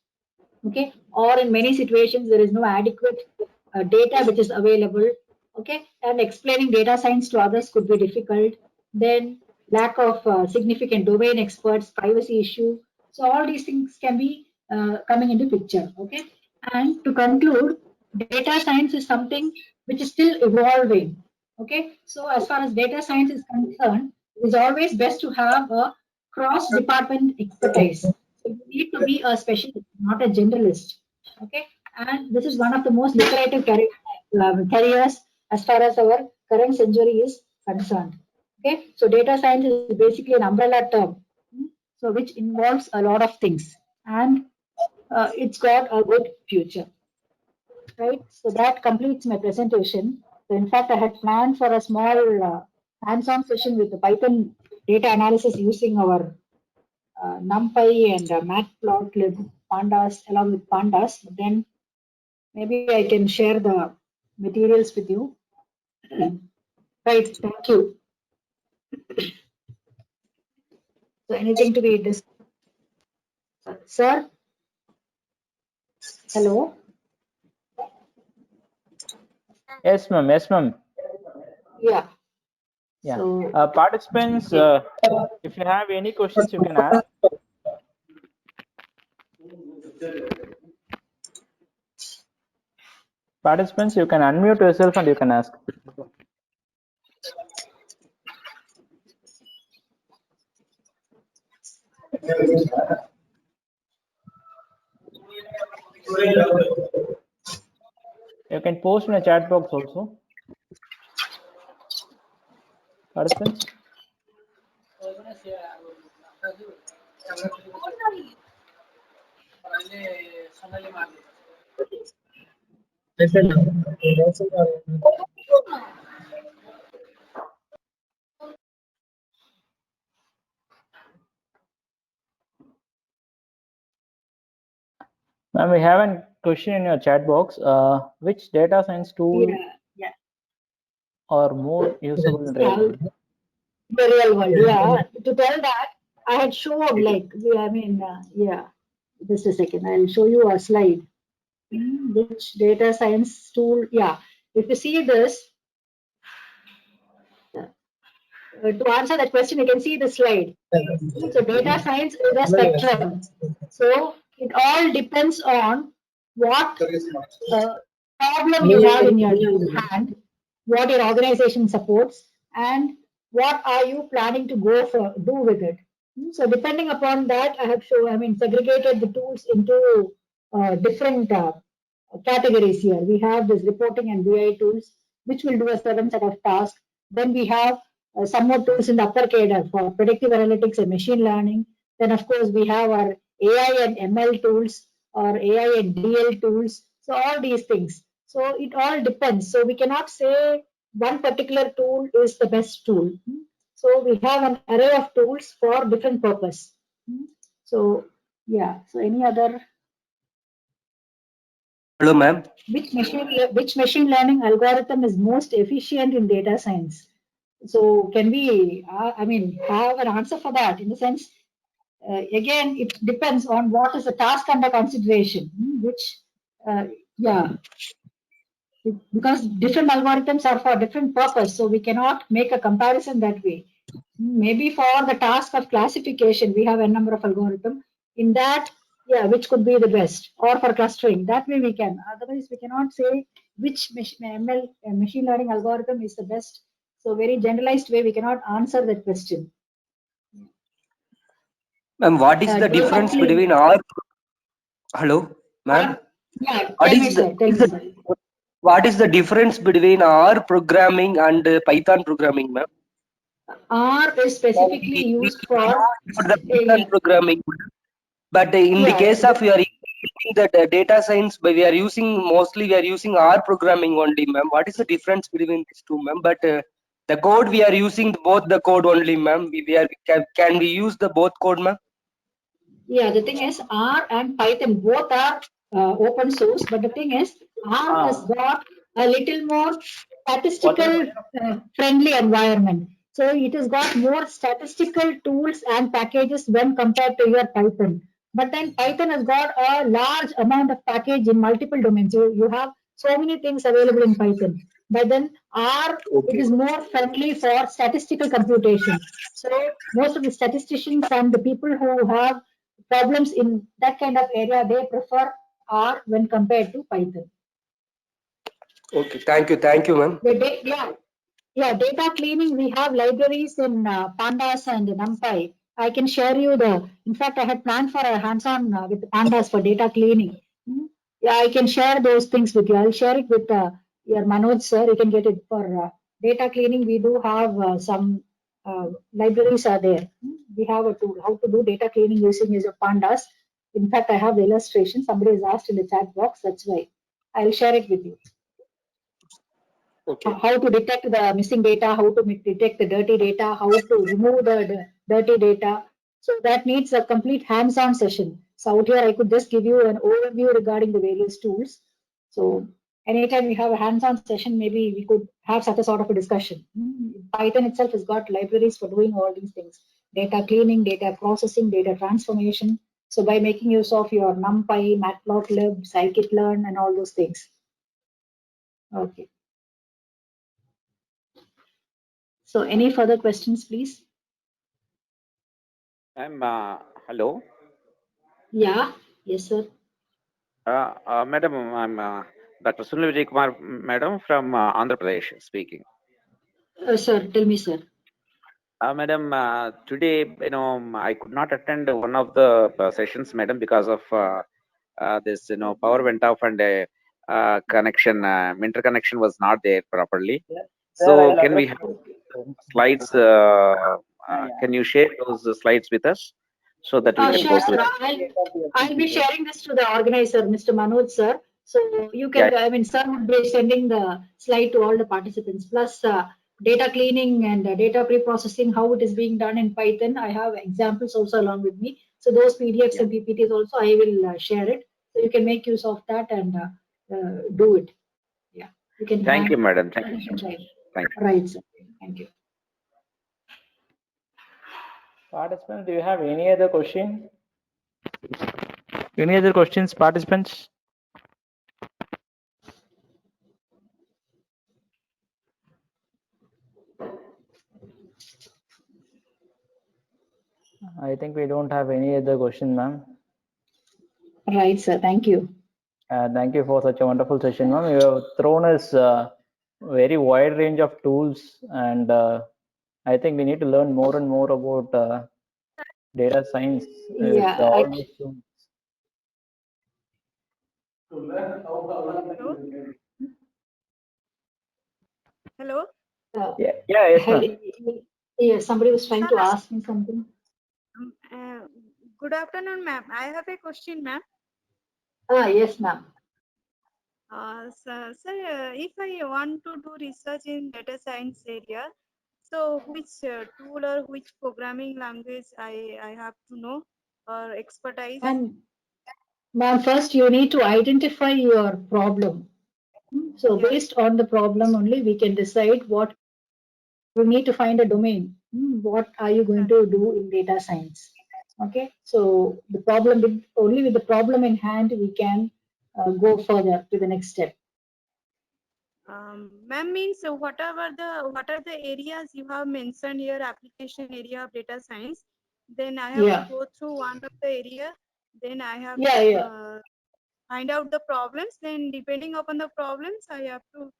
Okay, or in many situations there is no adequate data which is available. Okay, and explaining data science to others could be difficult. Then lack of significant domain experts, privacy issue. So all these things can be coming into picture. Okay, and to conclude, data science is something which is still evolving. Okay, so as far as data science is concerned, it is always best to have a cross department expertise. So you need to be a specialist, not a generalist. Okay, and this is one of the most lucrative careers as far as our current century is concerned. Okay, so data science is basically an umbrella term, so which involves a lot of things, and it's got a good future. Right, so that completes my presentation. So in fact, I had planned for a small hands-on session with the Python data analysis using our NumPy and Matplotlib pandas along with pandas. But then maybe I can share the materials with you. Right, thank you. So anything to be discussed? Sir? Hello? Yes, ma'am. Yes, ma'am. Yeah. Yeah. So, Participants, if you have any questions, you can ask. Participants, you can unmute yourself and you can ask. You can post in a chat box also. Participants. Ma'am, we have a question in your chat box. Which data science tool Yeah. are more usable in real world? The real world, yeah. To tell that, I had shown like, yeah. Just a second, I'll show you a slide. Which data science tool? Yeah. If you see this, to answer that question, you can see the slide. So data science is a spectrum. So it all depends on what problem you have in your hand, what your organization supports, and what are you planning to do with it. So depending upon that, I have segregated the tools into different categories here. We have this reporting and BI tools, which will do a certain set of tasks. Then we have some more tools in the upper cadre for predictive analytics and machine learning. Then, of course, we have our AI and ML tools or AI and DL tools. So all these things. So it all depends. So we cannot say one particular tool is the best tool. So we have an array of tools for different purpose. So yeah. So any other? Hello, ma'am. Which machine learning algorithm is most efficient in data science? So can we, have an answer for that? In the sense, again, it depends on what is the task under consideration. Because different algorithms are for different purpose, so we cannot make a comparison that way. Maybe for the task of classification, we have a number of algorithms. In that, which could be the best, or for clustering, that way we can. Otherwise, we cannot say which machine learning algorithm is the best. So very generalized way, we cannot answer that question. Ma'am, what is the difference between our... Hello, ma'am. Yeah, tell me, sir. What is the difference between R programming and Python programming, ma'am? R is specifically used for the Python programming. But in the case of we are using the data science, but we are using R programming only, ma'am. What is the difference between these two, ma'am? But the code we are using both the code only, ma'am. Can we use the both code, ma'am? Yeah, the thing is R and Python both are open source, but the thing is R has got a little more statistical friendly environment. So it has got more statistical tools and packages when compared to your Python. But then Python has got a large amount of package in multiple domains. You have so many things available in Python. But then R, it is more friendly for statistical computation. So most of the statisticians and the people who have problems in that kind of area, they prefer R when compared to Python. Okay, thank you, ma'am. Data cleaning, we have libraries in Pandas and NumPy. I can share you in fact, I had planned for a hands-on with Pandas for data cleaning. Yeah, I can share those things with you. I'll share it with your Manoj sir. You can get it for data cleaning. We do have some libraries are there. We have a tool how to do data cleaning using use of Pandas. In fact, I have the illustration. Somebody has asked in the chat box. That's why I'll share it with you. Okay. How to detect the missing data, how to detect the dirty data, how to remove the dirty data. So that needs a complete hands-on session. So out here, I could just give you an overview regarding the various tools. So anytime we have a hands-on session, maybe we could have such a sort of a discussion. Python itself has got libraries for doing all these things: data cleaning, data processing, data transformation. So by making use of your NumPy, Matplotlib, scikit-learn, and all those things. Okay. So any further questions, please? Hello. Yeah. Yes, sir. Madam, I'm Dr. Sunil Vijay Kumar, Madam, from Andhra Pradesh speaking. Sir, tell me, sir. Madam, today, I could not attend one of the sessions, Madam, because of this, power went off and connection, interconnection was not there properly. So, can we have slides? Can you share those slides with us so that we can Sure, go sir. through? I'll be sharing this to the organizer, Mr. Manoj, sir. So you can, Yeah. I mean, sir would be sending the slide to all the participants, plus data cleaning and data pre-processing, how it is being done in Python. I have examples also along with me. So those PDFs and PPTs also, I will share it. So you can make use of that and do it. Yeah, you can. Thank you, Madam. Thank you so much. Right. Thank you. Right, sir. Thank you. Participants, do you have any other question? Any other questions, participants? I think we don't have any other question, ma'am. Right, sir. Thank you. Thank you for such a wonderful session, ma'am. You have thrown us a very wide range of tools, and I think we need to learn more and more about data science. Yeah, All these tools. Hello. Yeah, yes, ma'am. Yeah, somebody was trying to ask me something. Good afternoon, ma'am. I have a question, ma'am. Yes, ma'am. Sir, if I want to do research in data science area, so which tool or which programming language I have to know or expertise? And ma'am, first you need to identify your problem. So Yeah. based on the problem only, we can decide what we need to find a domain. What are you going to do in data science? Okay, so the problem only with the problem in hand, we can go further to the next step. Ma'am, means what are the areas you have mentioned here, application area of data science, then I have to go through one of the area, then I have to find out the problems, then depending upon the problems I have to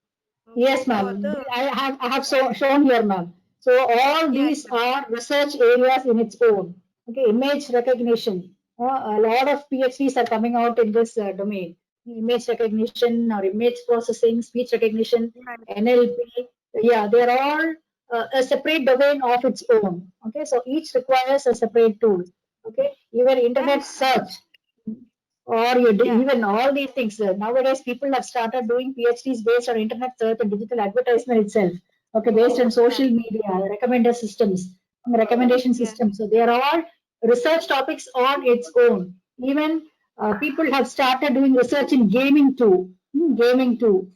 Yes, ma'am. I have shown here, ma'am. So all these are research areas in its own. Okay, image recognition. A lot of PhDs are coming out in this domain. Image recognition or image processing, speech recognition, NLP. Yeah, they're all a separate domain of its own. Okay, so each requires a separate tool. Okay, even internet search or even all these things. Nowadays, people have started doing PhDs based on internet search and digital advertisement itself. Okay, based on social media, recommendation systems. So they are all research topics on its own. Even people have started doing research in gaming too,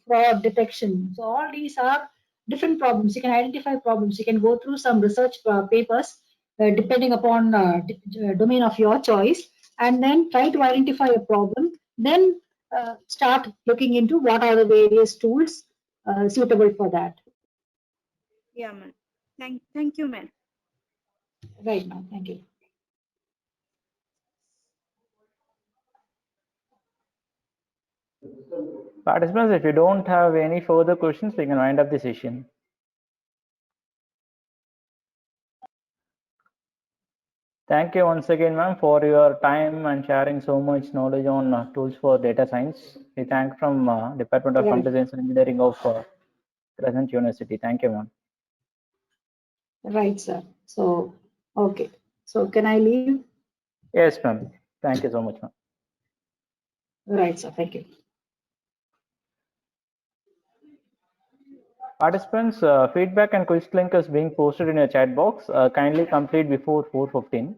fraud detection. So all these are different problems. You can identify problems. You can go through some research papers depending upon domain of your choice, and then try to identify a problem, then start looking into what are the various tools suitable for that. Yeah, ma'am. Thank you, ma'am. Right, ma'am. Thank you. Participants, if you don't have any further questions, we can wind up the session. Thank you once again, ma'am, for your time and sharing so much knowledge on tools for data science. We thank from Department of Computer Science and Engineering of Crescent University. Thank you, ma'am. Right, sir. So, okay. So, can I leave? Yes, ma'am. Thank you so much, ma'am. Right, sir. Thank you. Participants, feedback and quiz link is being posted in your chat box. Kindly complete before 4:15.